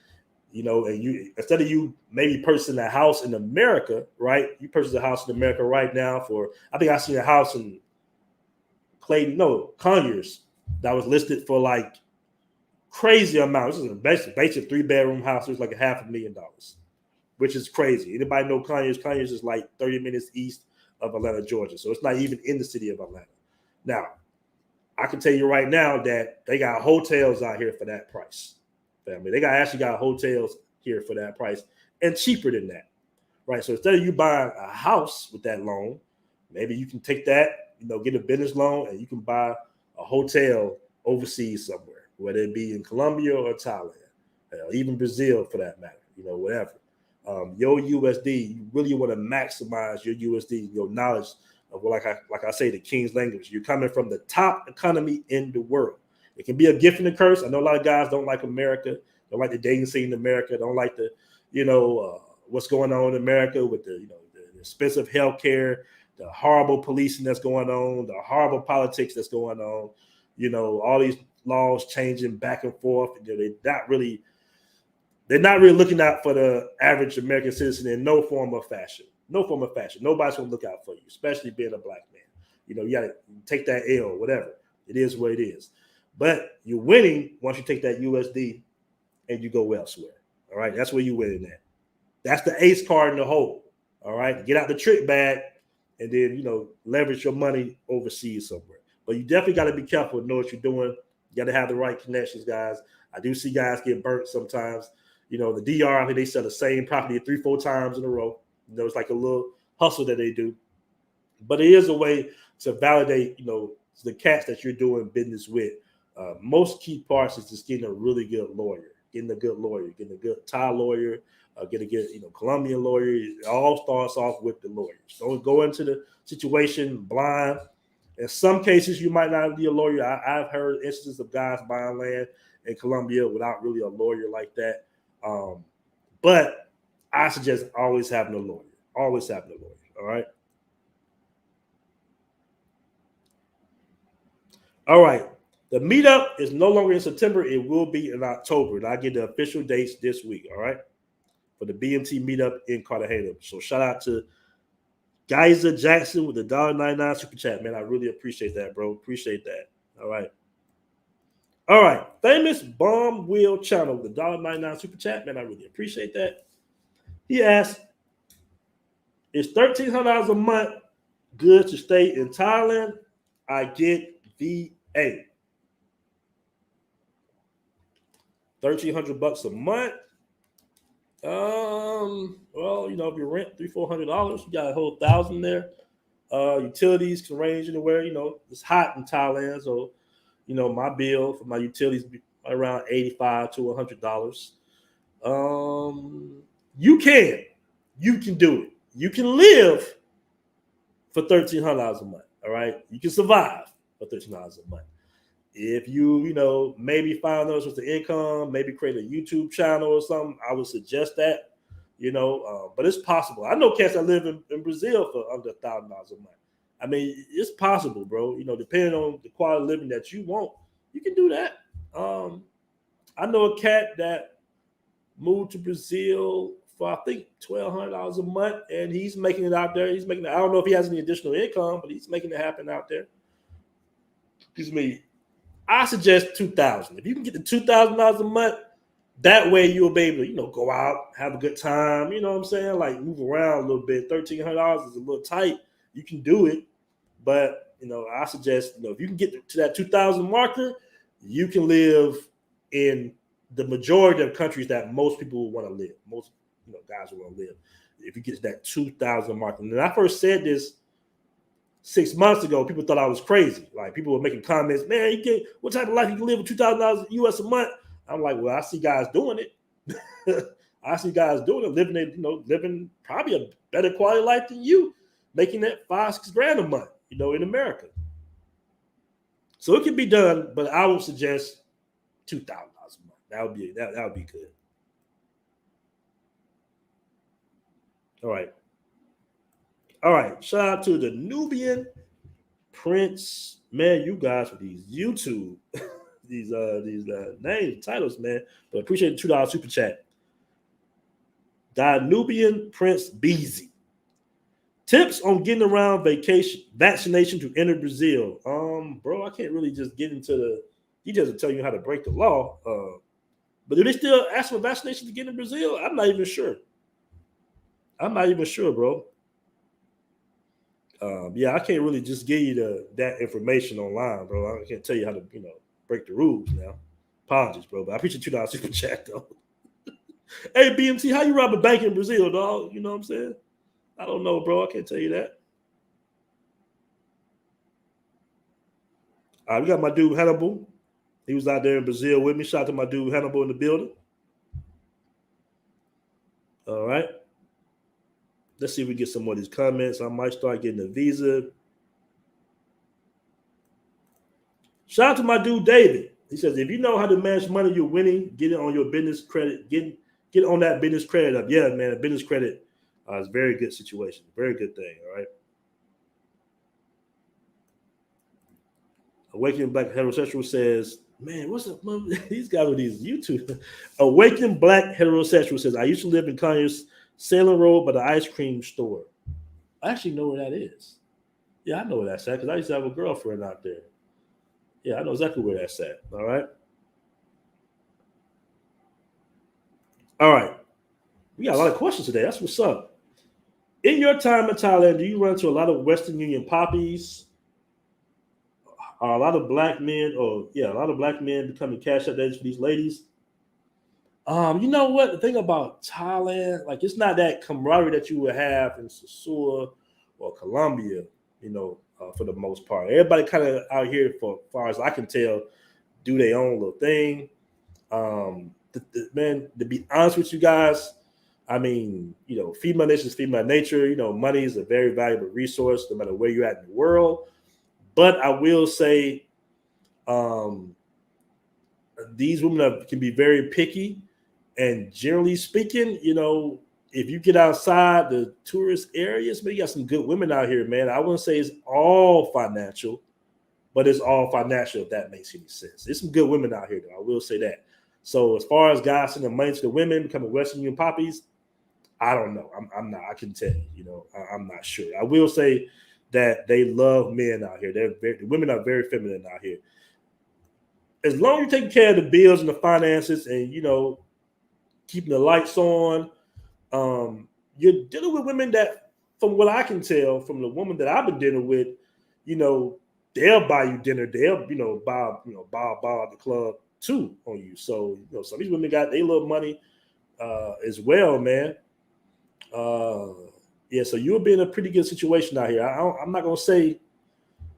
and you, instead of you maybe purchasing a house in America, right? You purchase a house in America right now I think I seen a house in Conyers that was listed for like crazy amount. This is a basic 3-bedroom house. It was like $500,000, which is crazy. Anybody know Conyers? Conyers is like 30 minutes east of Atlanta, Georgia. So it's not even in the city of Atlanta. Now, I can tell you right now that they got hotels out here for that price. Family, they actually got hotels here for that price and cheaper than that, right? So instead of you buying a house with that loan, maybe you can take that, get a business loan, and you can buy a hotel overseas somewhere, whether it be in Colombia or Thailand, even Brazil for that matter, whatever. Your USD, you really want to maximize your USD, your knowledge of, like I say, the king's language. You're coming from the top economy in the world. It can be a gift and a curse. I know a lot of guys don't like America, don't like the dating scene in America, don't like the, what's going on in America with the expensive healthcare, the horrible policing that's going on, the horrible politics that's going on, all these laws changing back and forth. They're not really looking out for the average American citizen in no form of fashion. No form of fashion. Nobody's going to look out for you, especially being a black man. You got to take that L, whatever. It is what it is. But you're winning once you take that USD and you go elsewhere. All right. That's where you're winning at. That's the ace card in the hole. All right. Get out the trick bag and then, leverage your money overseas somewhere. But you definitely got to be careful and know what you're doing. You got to have the right connections, guys. I do see guys get burnt sometimes. The DR, I think they sell the same property 3-4 times in a row. It's like a little hustle that they do. But it is a way to validate, the cats that you're doing business with. Most key parts is just getting a really good lawyer, getting a good Thai lawyer, getting a good, Colombian lawyer. It all starts off with the lawyers. Don't go into the situation blind. In some cases, you might not be a lawyer. I've heard instances of guys buying land in Colombia without really a lawyer like that. But I suggest always having a lawyer. Always having a lawyer. All right. All right. The meetup is no longer in September. It will be in October. And I get the official dates this week. All right. For the BMT meetup in Cartagena. So shout out to Geyser Jackson with the $1.99 super chat. Man, I really appreciate that, bro. Appreciate that. All right. All right. Famous Bomb Wheel Channel with the $1.99 super chat. Man, I really appreciate that. He asked, is $1,300 a month good to stay in Thailand? I get VA. $1,300 a month. Well, you know, if you rent $300-400, you got a whole $1,000 there. Utilities can range anywhere. You know, it's hot in Thailand, so you know my bill for my utilities be around $85 to $100. You can do it. You can live for $1,300 a month. All right, you can survive for $1,300 a month. If you know, maybe find those with the income, maybe create a YouTube channel or something, I would suggest that. You know, but it's possible. I know cats that live in Brazil for under $1,000 a month. I mean, it's possible, bro. You know, depending on the quality of living that you want, you can do that. I know a cat that moved to Brazil for I think $1,200 a month, and he's making it out there. He's making it. I don't know if he has any additional income, but he's making it happen out there. Excuse me. I suggest $2,000. If you can get the $2,000 a month, that way you'll be able to, you know, go out, have a good time. You know what I'm saying? Like move around a little bit. $1,300 is a little tight. You can do it, but you know, I suggest, you know, if you can get to that 2,000 marker, you can live in the majority of countries that most people want to live. Most, you know, guys want to live. If you get to that 2,000 marker, and when I first said this 6 months ago, people thought I was crazy. Like people were making comments, man, you get what type of life you can live with $2,000 US a month? I'm like, well, I see guys doing it. I see guys doing it, living probably a better quality life than you, making that $5-6 grand a month, you know, in America. So it can be done, but I would suggest $2,000 a month. That would be good. All right. Shout out to the Nubian Prince. Man, you guys with these YouTube, these names, titles, man. But appreciate the $2 super chat. Nubian Prince Beezy. Tips on getting around vaccination to enter Brazil. Bro, I can't really just get into the details to tell you how to break the law. But do they still ask for vaccination to get in Brazil? I'm not even sure. Bro. Yeah, I can't really just give you that information online, bro. I can't tell you how to, you know, break the rules now. Apologies, bro. But I appreciate $2 super chat, though. Hey, BMT, how you rob a bank in Brazil, dog? You know what I'm saying? I don't know, bro. I can't tell you that. All right, we got my dude Hannibal. He was out there in Brazil with me. Shout out to my dude Hannibal in the building. All right. Let's see if we get some more of these comments. I might start getting a visa. Shout out to my dude David. He says, if you know how to manage money you're winning, get it on your business credit. Get on that business credit up. Yeah, man, a business credit is a very good situation. Very good thing, all right? Awakening Black Heterosexual says, man, what's up, man? These guys with these YouTube. Awakening Black Heterosexual says, I used to live in Conyers, Salem Road by the ice cream store. I actually know where that is. Yeah, I know where that's at because I used to have a girlfriend out there. Yeah, I know exactly where that's at. All right. All right. We got a lot of questions today. That's what's up. In your time in Thailand, do you run into a lot of Western Union poppies? Are a lot of black men, becoming cash out dates for these ladies? You know what? The thing about Thailand, like it's not that camaraderie that you would have in Sasua or Colombia, you know, for the most part. Everybody kind of out here, for as far as I can tell, do their own little thing. Man, to be honest with you guys, I mean, you know, female nature is female nature. You know, money is a very valuable resource no matter where you're at in the world. But I will say these women can be very picky. And generally speaking, you know, if you get outside the tourist areas, man, you got some good women out here, man. I wouldn't say it's all financial, but it's all financial, if that makes any sense. There's some good women out here, though. I will say that. So as far as guys sending money to the women, becoming Western Union poppies, I don't know. I'm not. I can tell you, you know, I'm not sure. I will say that they love men out here. The women are very feminine out here. As long as you're taking care of the bills and the finances and, you know, keeping the lights on, you're dealing with women that, from what I can tell, from the woman that I've been dealing with, you know, they'll buy you dinner. They'll, you know, buy at the club. too on you. So some of these women got their little money as well, man. Yeah, so you'll be in a pretty good situation out here. I'm not gonna say,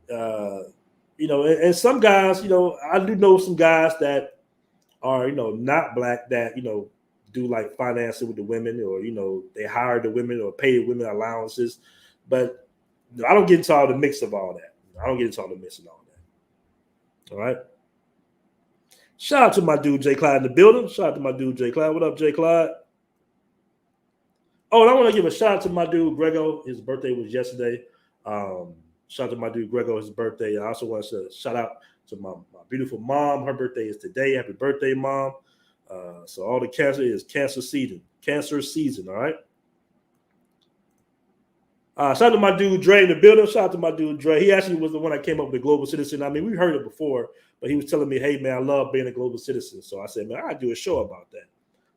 and some guys, I do know some guys that are, not black that, do like financing with the women, or, they hire the women or pay the women allowances. But I don't get into all the mix of all that. I don't get into all the mix and all that. All right. Shout out to my dude Jay Clyde in the building. Shout out to my dude Jay Clyde. What up, Jay Clyde? Oh, and I want to give a shout out to my dude Grego. His birthday was yesterday. Shout out to my dude Grego, his birthday. I also want to shout out to my beautiful mom. Her birthday is today. Happy birthday, Mom. So all the cancer is cancer season. Cancer season, all right? Shout out to my dude Dre in the building. Shout out to my dude Dre. He actually was the one that came up with the global citizen. I mean, we heard it before, but he was telling me, hey, man, I love being a global citizen. So I said, man, I'll do a show about that.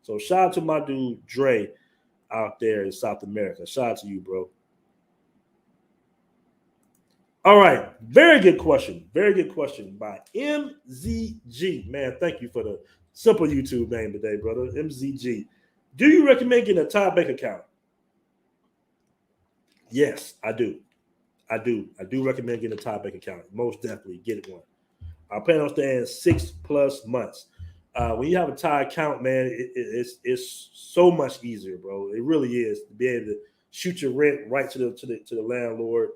So shout out to my dude Dre out there in South America. Shout out to you, bro. All right. Very good question. Very good question by MZG. Man, thank you for the simple YouTube name today, brother. MZG. Do you recommend getting a Thai bank account? Yes, I do. I do recommend getting a Thai bank account. Most definitely get one. I plan on staying 6+ months. When you have a Thai account, man, it's so much easier, bro. It really is, to be able to shoot your rent right to the landlord.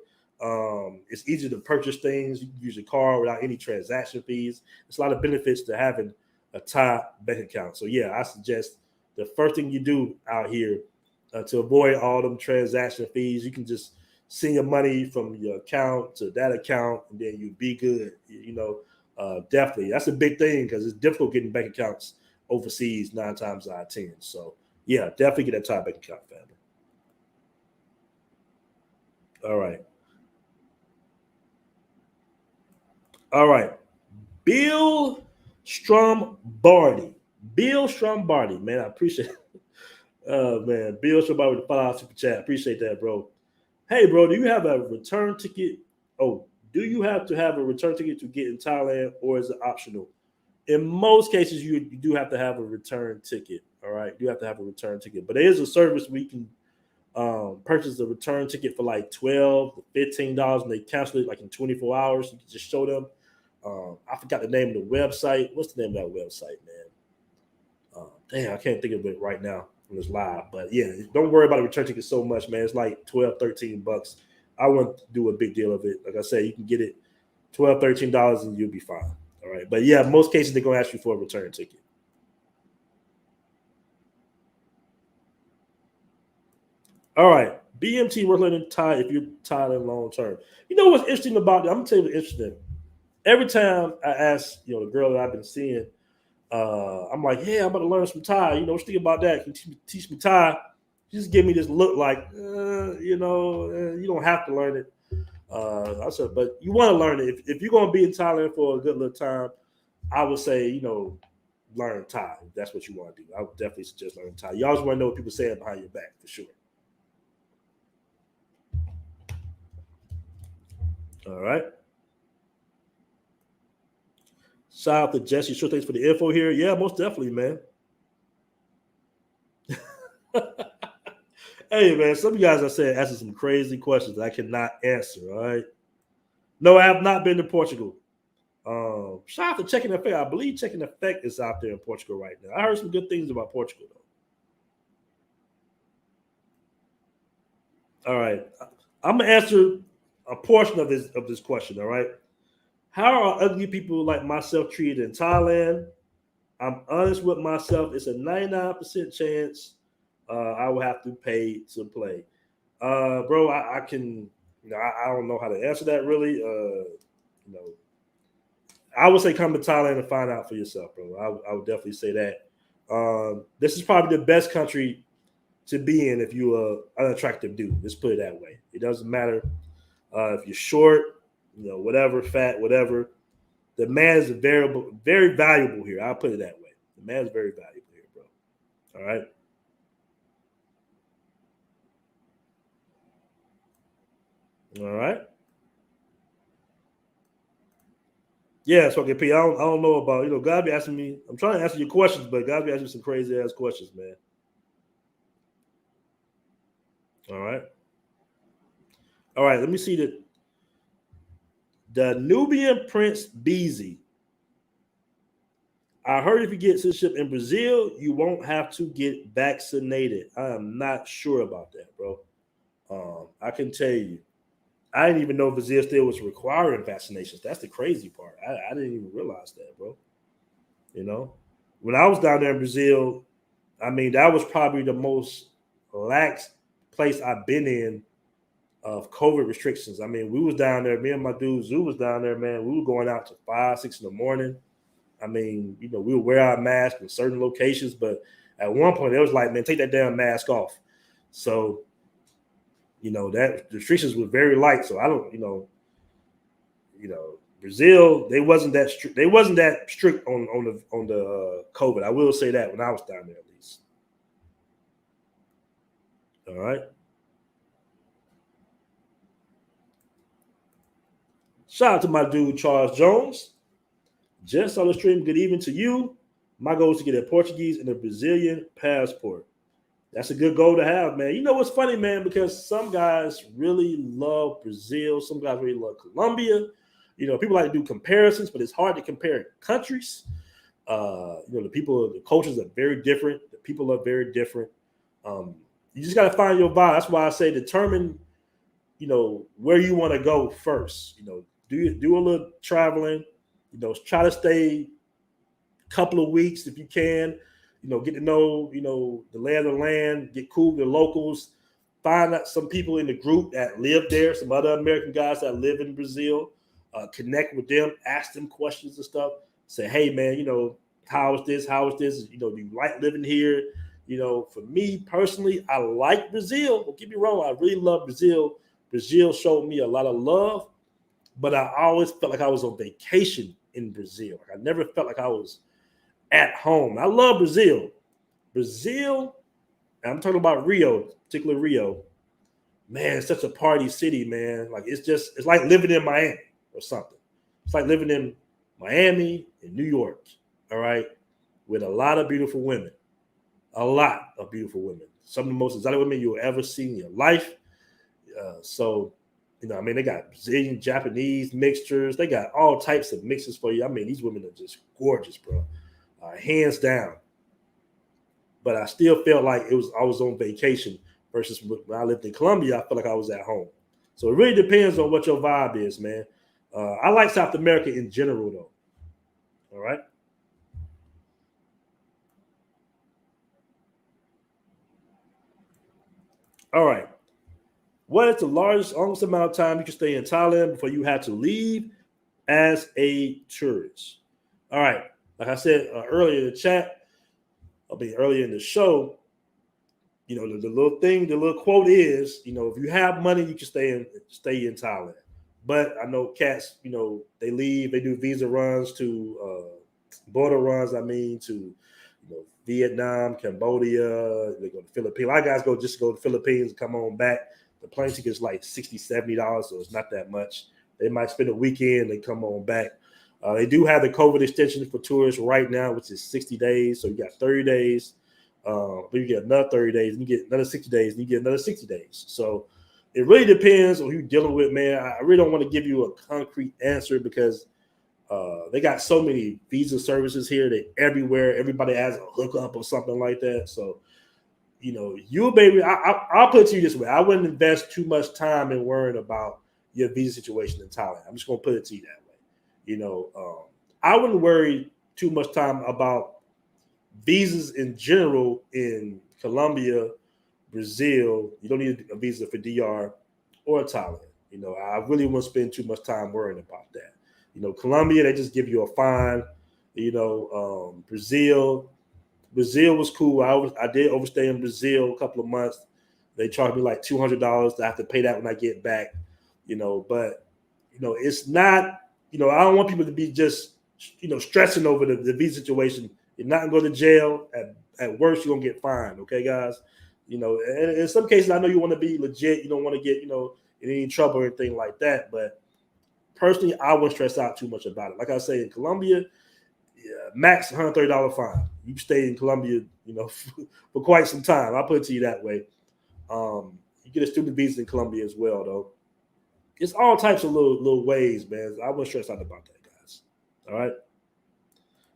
It's easier to purchase things. You can use your card without any transaction fees. There's a lot of benefits to having a Thai bank account. So yeah, I suggest the first thing you do out here to avoid all them transaction fees, you can just send your money from your account to that account, and then you be good. Definitely, that's a big thing because it's difficult getting bank accounts overseas 9 times out of 10. So yeah, definitely get that Thai bank account, family. All right. All right. Bill Strombardi. Bill Strombardi, man, I appreciate it. Oh, man. Bill Strombardi with the $5 super chat. Appreciate that, bro. Hey, bro, do you have a return ticket? Oh, do you have to have a return ticket to get in Thailand, or is it optional? In most cases, you do have to have a return ticket. All right. You have to have a return ticket. But there is a service where you can purchase a return ticket for like $12 to $15, and they cancel it like in 24 hours. You can just show them. I forgot the name of the website. What's the name of that website, man? Damn, I can't think of it right now when it's live. But yeah, don't worry about the return ticket so much, man. It's like $12, $13. I wouldn't do a big deal of it. Like I said, you can get it $12, $13 and you'll be fine. All right. But yeah, most cases they're gonna ask you for a return ticket. All right. BMT worth letting Thai if you're Thailand long term. You know what's interesting about it? I'm gonna tell you what's interesting. Every time I ask, the girl that I've been seeing, I'm like, yeah, I'm about to learn some Thai. What you think about that? Can you teach me Thai? Just give me this look like, you don't have to learn it. I said, but you want to learn it. If you're going to be in Thailand for a good little time, I would say, learn Thai. If that's what you want to do. I would definitely suggest learning Thai. You always want to know what people say behind your back, for sure. All right. Shout out to Jesse. Sure, thanks for the info here. Yeah, most definitely, man. Hey, man, some of you guys are saying asking some crazy questions I cannot answer. All right. No, I have not been to Portugal. Shout out to Checking Effect. I believe Checking Effect is out there in Portugal right now. I heard some good things about Portugal, though. All right. I'm gonna answer a portion of this question. All right. How are ugly people like myself treated in Thailand? I'm honest with myself. It's a 99% chance I will have to pay to play. Bro, I can. I don't know how to answer that really. You know, I would say come to Thailand and find out for yourself, bro. I would definitely say that. This is probably the best country to be in if you're an unattractive dude. Let's put it that way. It doesn't matter if you're short, whatever, fat, whatever. The man is very valuable here. I'll put it that way. The man is very valuable here, bro. All right. All right. Yeah, so okay, P. I don't know about God be asking me. I'm trying to answer your questions, but God be asking me some crazy ass questions, man. All right. All right, let me see the Nubian Prince Beezy. I heard if you get citizenship in Brazil, you won't have to get vaccinated. I am not sure about that, bro. I can tell you, I didn't even know Brazil still was requiring vaccinations. That's the crazy part. I didn't even realize that, bro. You know, when I was down there in Brazil, I mean, that was probably the most lax place I've been in of COVID restrictions. I mean, we was down there. Me and my dude Zoo was down there, man. We were going out to 5, 6 in the morning. I mean, we would wear our mask in certain locations, but at one point it was like, man, take that damn mask off. So, that restrictions were very light. So I don't, Brazil, they wasn't that strict. They wasn't that strict on the COVID. I will say that when I was down there, at least. All right. Shout out to my dude Charles Jones. Just on the stream. Good evening to you. My goal is to get a Portuguese and a Brazilian passport. That's a good goal to have, man. You know what's funny, man? Because some guys really love Brazil. Some guys really love Colombia. People like to do comparisons, but it's hard to compare countries. The cultures are very different. The people are very different. You just got to find your vibe. That's why I say determine, where you want to go first. Do a little traveling. Try to stay a couple of weeks if you can. Get to know, the lay of the land, get cool with the locals, find out some people in the group that live there, some other American guys that live in Brazil, connect with them, ask them questions and stuff. Say, hey, man, how is this? How is this? Do you like living here? For me personally, I like Brazil. Don't get me wrong, I really love Brazil. Brazil showed me a lot of love, but I always felt like I was on vacation in Brazil. I never felt like I was at home. I love Brazil. Brazil, I'm talking about Rio, particularly Rio. Man, it's such a party city, man. Like it's like living in Miami or something. It's like living in Miami and New York, all right, with a lot of beautiful women. A lot of beautiful women. Some of the most exotic women you'll ever see in your life. They got Brazilian, Japanese mixtures. They got all types of mixes for you. I mean, these women are just gorgeous, bro. Hands down. But I still felt like I was on vacation versus when I lived in Colombia, I felt like I was at home. So it really depends on what your vibe is, man. I like South America in general, though. All right. All right. What is the longest amount of time you can stay in Thailand before you have to leave as a tourist? All right. Like I said earlier in the chat, earlier in the show, the little quote is, if you have money, you can stay in Thailand. But I know cats, they leave, they do visa runs to border runs. I mean, to Vietnam, Cambodia, they go to Philippines. A lot of guys go to the Philippines and come on back. The plane ticket is like $60, $70, so it's not that much. They might spend a weekend, they come on back. They do have the COVID extension for tourists right now, which is 60 days. So you got 30 days. But you get another 30 days, and you get another 60 days, and you get another 60 days. So it really depends on who you're dealing with, man. I really don't want to give you a concrete answer because they got so many visa services here that everywhere, everybody has a hookup or something like that. So, you baby, I'll put it to you this way. I wouldn't invest too much time in worrying about your visa situation in Thailand. I'm just going to put it to you that way. I wouldn't worry too much time about visas in general in Colombia, Brazil. You don't need a visa for DR or Thailand. I really won't spend too much time worrying about that. Colombia, they just give you a fine. Brazil was cool. I did overstay in Brazil a couple of months. They charged me like $200. I have to pay that when I get back. But it's not. I don't want people to be just stressing over the visa situation. You're not gonna go to jail. At worst, you're gonna get fined. Okay, guys. And in some cases, I know you want to be legit. You don't want to get in any trouble or anything like that. But personally, I wouldn't stress out too much about it. Like I say, in Colombia, max $130 fine. You stay in Colombia, for quite some time. I'll put it to you that way. You get a student visa in Colombia as well, though. It's all types of little ways, man. I wouldn't stress out about that, guys. All right.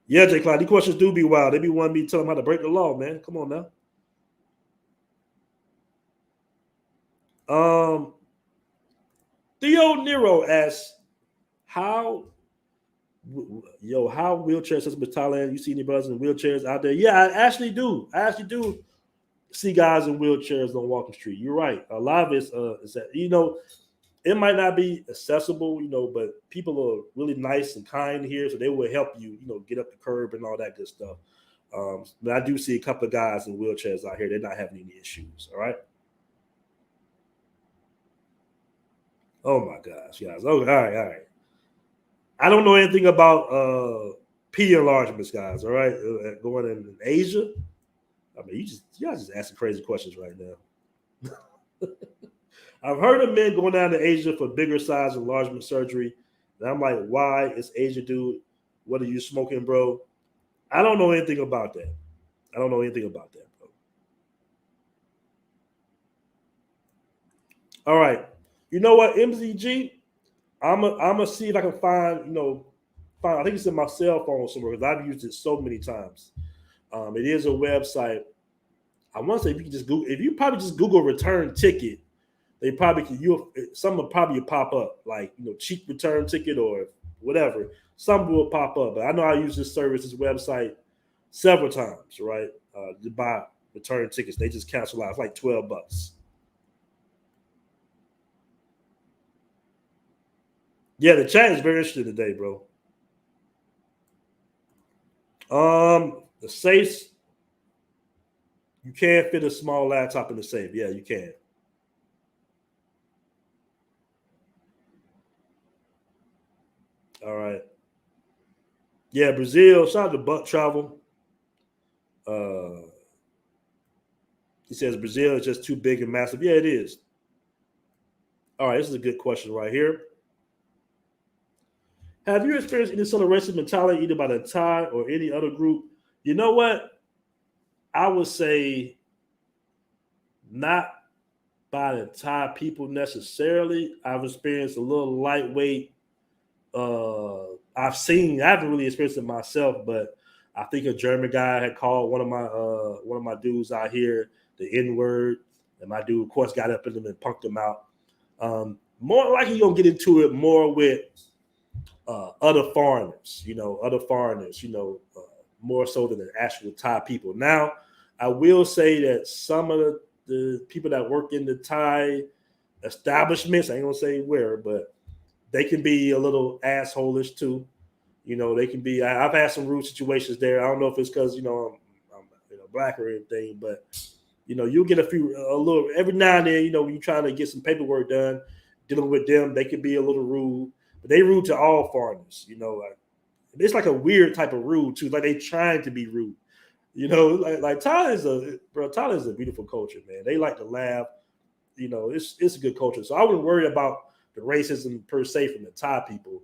Yeah, J. Clyde, these questions do be wild. They be wanting me to tell them how to break the law, man. Come on now. Theo Nero asks, how wheelchair accessible is Thailand? You see any brothers in wheelchairs out there? Yeah, I actually do. I actually do see guys in wheelchairs on Walking Street. You're right. A lot of it's is that, it might not be accessible, but people are really nice and kind here, so they will help you, get up the curb and all that good stuff. But I do see a couple of guys in wheelchairs out here. They're not having any issues. All right. Oh my gosh, guys. Oh, all right. I don't know anything about P enlargements, guys. All right, going in Asia. I mean, you guys just asking crazy questions right now. I've heard of men going down to Asia for bigger size enlargement surgery. And I'm like, why? It's Asia, dude. What are you smoking, bro? I don't know anything about that. Bro. All right. You know what, MZG? I'm gonna see if I can find, I think it's in my cell phone somewhere because I've used it so many times. It is a website. I want to say if you probably just Google return ticket, they probably some will probably pop up like cheap return ticket or whatever. Some will pop up, but I know I use this website several times, right? To buy return tickets. They just cancel out. It's like $12. Yeah, the chat is very interesting today, bro. The safes, you can fit a small laptop in the safe. Yeah, you can. All right. Yeah, Brazil. Shout out to Buck Travel. He says Brazil is just too big and massive. Yeah, it is. All right, this is a good question right here. Have you experienced any sort of racism in Thailand, either by the Thai or any other group? You know what? I would say not by the Thai people necessarily. I've experienced a little lightweight. I haven't really experienced it myself, but I think a German guy had called one of my dudes out here the N-word, and my dude, of course, got up in them and punked him out. More likely, you're gonna get into it more with other foreigners, more so than the actual Thai people. Now, I will say that some of the people that work in the Thai establishments, I ain't gonna say where, but they can be a little assholish too. They can be. I've had some rude situations there. I don't know if it's because I'm black or anything, but you'll get a little every now and then. When you're trying to get some paperwork done, dealing with them, they can be a little rude. But they rude to all foreigners. It's like a weird type of rude too. Like they trying to be rude. Like Thailand is a beautiful culture, man. They like to laugh. It's a good culture. So I wouldn't worry about the racism per se from the Thai people.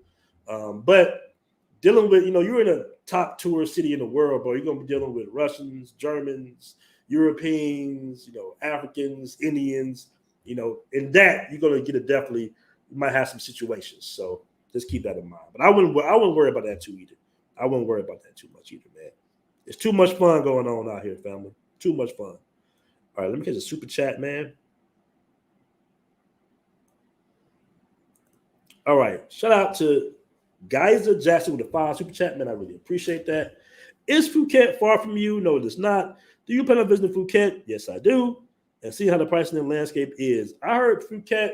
But dealing with, you're in a top tourist city in the world, bro. You're gonna be dealing with Russians, Germans, Europeans, Africans, Indians. In that you're gonna you might have some situations. So just keep that in mind. But I wouldn't worry about that too either. I wouldn't worry about that too much either, man. It's too much fun going on out here, family. Too much fun. All right, let me catch a super chat, man. All right, shout out to Geyser Jackson with the 5 super chat, man. I really appreciate that. Is Phuket far from you? No, it is not. Do you plan on visiting Phuket? Yes, I do. And see how the pricing and landscape is. I heard Phuket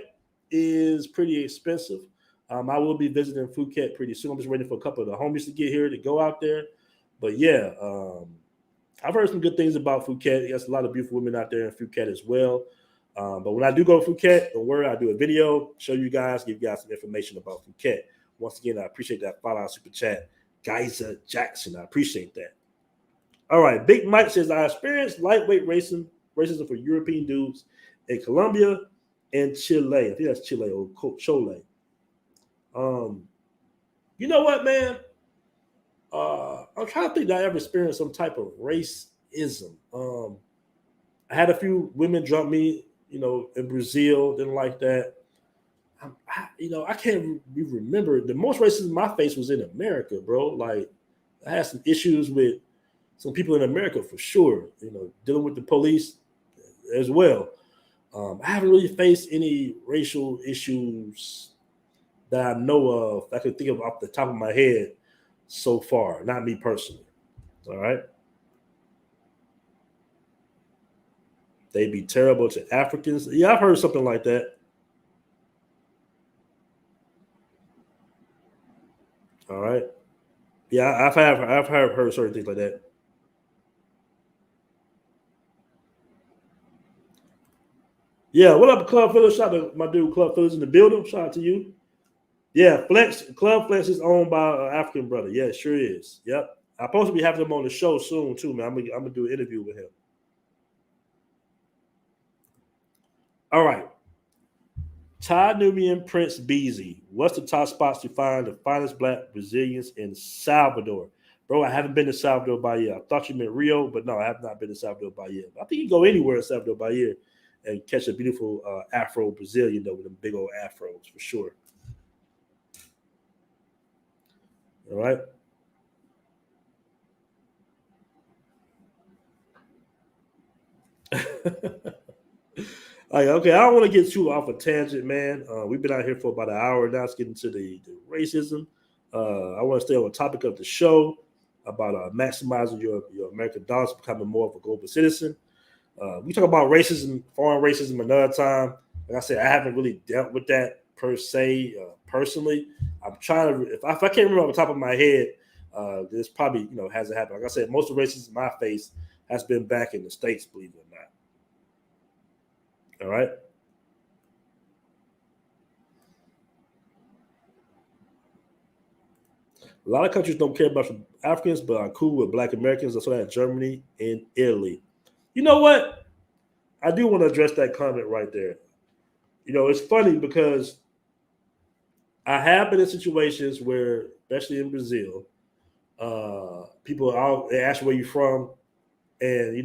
is pretty expensive. I will be visiting Phuket pretty soon. I'm just waiting for a couple of the homies to get here to go out there. But yeah, I've heard some good things about Phuket. There's a lot of beautiful women out there in Phuket as well. But when I do go to Phuket, don't worry, I'll do a video, show you guys, give you guys some information about Phuket. Once again, I appreciate that $5 super chat. Geyser Jackson, I appreciate that. All right, Big Mike says, I experienced lightweight racism for European dudes in Colombia and Chile. I think that's Chile or Chile. You know what, man? I'm trying to think that I ever experienced some type of racism. I had a few women jump me, in Brazil, didn't like that. I can't remember. The most racism my face was in America, bro. Like, I had some issues with some people in America for sure. Dealing with the police as well. I haven't really faced any racial issues that I know of. I can think of off the top of my head so far. Not me personally. All right. They be terrible to Africans. Yeah, I've heard something like that. All right. Yeah, I've heard certain things like that. Yeah, what up, Club Phillips? Shout out to my dude, Club Phillips in the building. Shout out to you. Yeah, Club Flex is owned by an African brother. Yeah, it sure is. Yep. I'm supposed to be having him on the show soon too, man. I'm gonna do an interview with him. All right. Thai Nubian Prince Beezy. What's the top spots to find the finest black Brazilians in Salvador? Bro, I haven't been to Salvador Bahia. I thought you meant Rio, but no, I have not been to Salvador Bahia. I think you can go anywhere in Salvador Bahia and catch a beautiful Afro Brazilian though with them big old afros for sure. All right. Okay, I don't want to get too off a tangent, man. We've been out here for about an hour now. It's getting to the racism. I want to stay on the topic of the show about maximizing your American dollars, becoming more of a global citizen. We talk about racism, foreign racism, another time. Like I said, I haven't really dealt with that per se personally. I'm trying to, if I can't remember off the top of my head, this probably hasn't happened. Like I said, most of the racism I face has been back in the States, believe it or not. All right. A lot of countries don't care about Africans, but are cool with Black Americans. I saw that in Germany and Italy. You know what? I do want to address that comment right there. It's funny because I have been in situations where, especially in Brazil, people they ask where you're from, and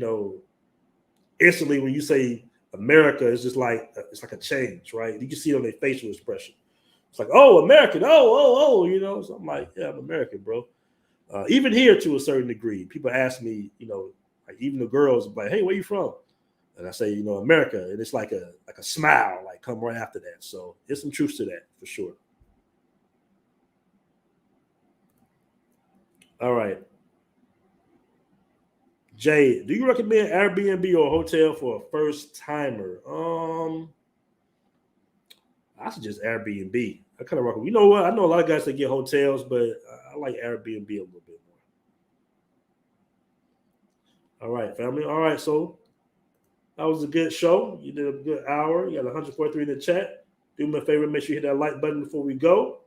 instantly when you say America, it's like a change, right? You can see it on their facial expression. It's like, oh, American, oh. So I'm like, yeah, I'm American, bro. Even here to a certain degree, people ask me, like even the girls, like, hey, where you from? And I say, America, and it's like a smile, like come right after that. So there's some truth to that for sure. All right. Jay, do you recommend Airbnb or hotel for a first timer? I suggest Airbnb. I kind of recommend. You know what? I know a lot of guys that get hotels, but I like Airbnb a little bit more. All right, family. All right, so that was a good show. You did a good hour. You got 143 in the chat. Do me a favor, make sure you hit that like button before we go.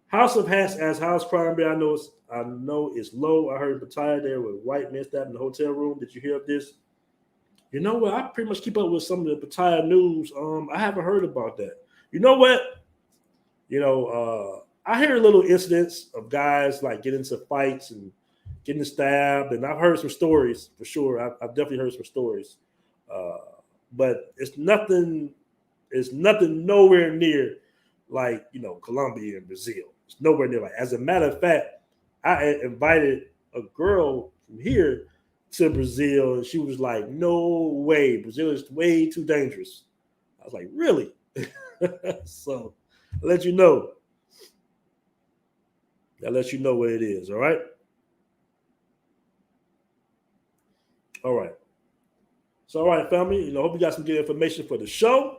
House of Hats as house crime rate. I know it's low. I heard Pattaya there with white men stabbed in the hotel room. Did you hear of this? You know what? I pretty much keep up with some of the Pattaya news. I haven't heard about that. You know what? I hear little incidents of guys like getting into fights and getting stabbed, and I've heard some stories for sure. I've definitely heard some stories, but it's nothing. It's nothing nowhere near like Colombia and Brazil. It's nowhere near like. As a matter of fact, I invited a girl from here to Brazil, and she was like, "No way, Brazil is way too dangerous." I was like, "Really?" So I'll let you know. I'll let you know what it is. All right. All right. So, all right, family. Hope you got some good information for the show.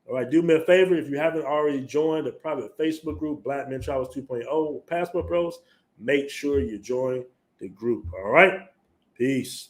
All right, do me a favor if you haven't already joined the private Facebook group, Black Men Travels 2.0 with Passport Bros. Make sure you join the group. All right. Peace.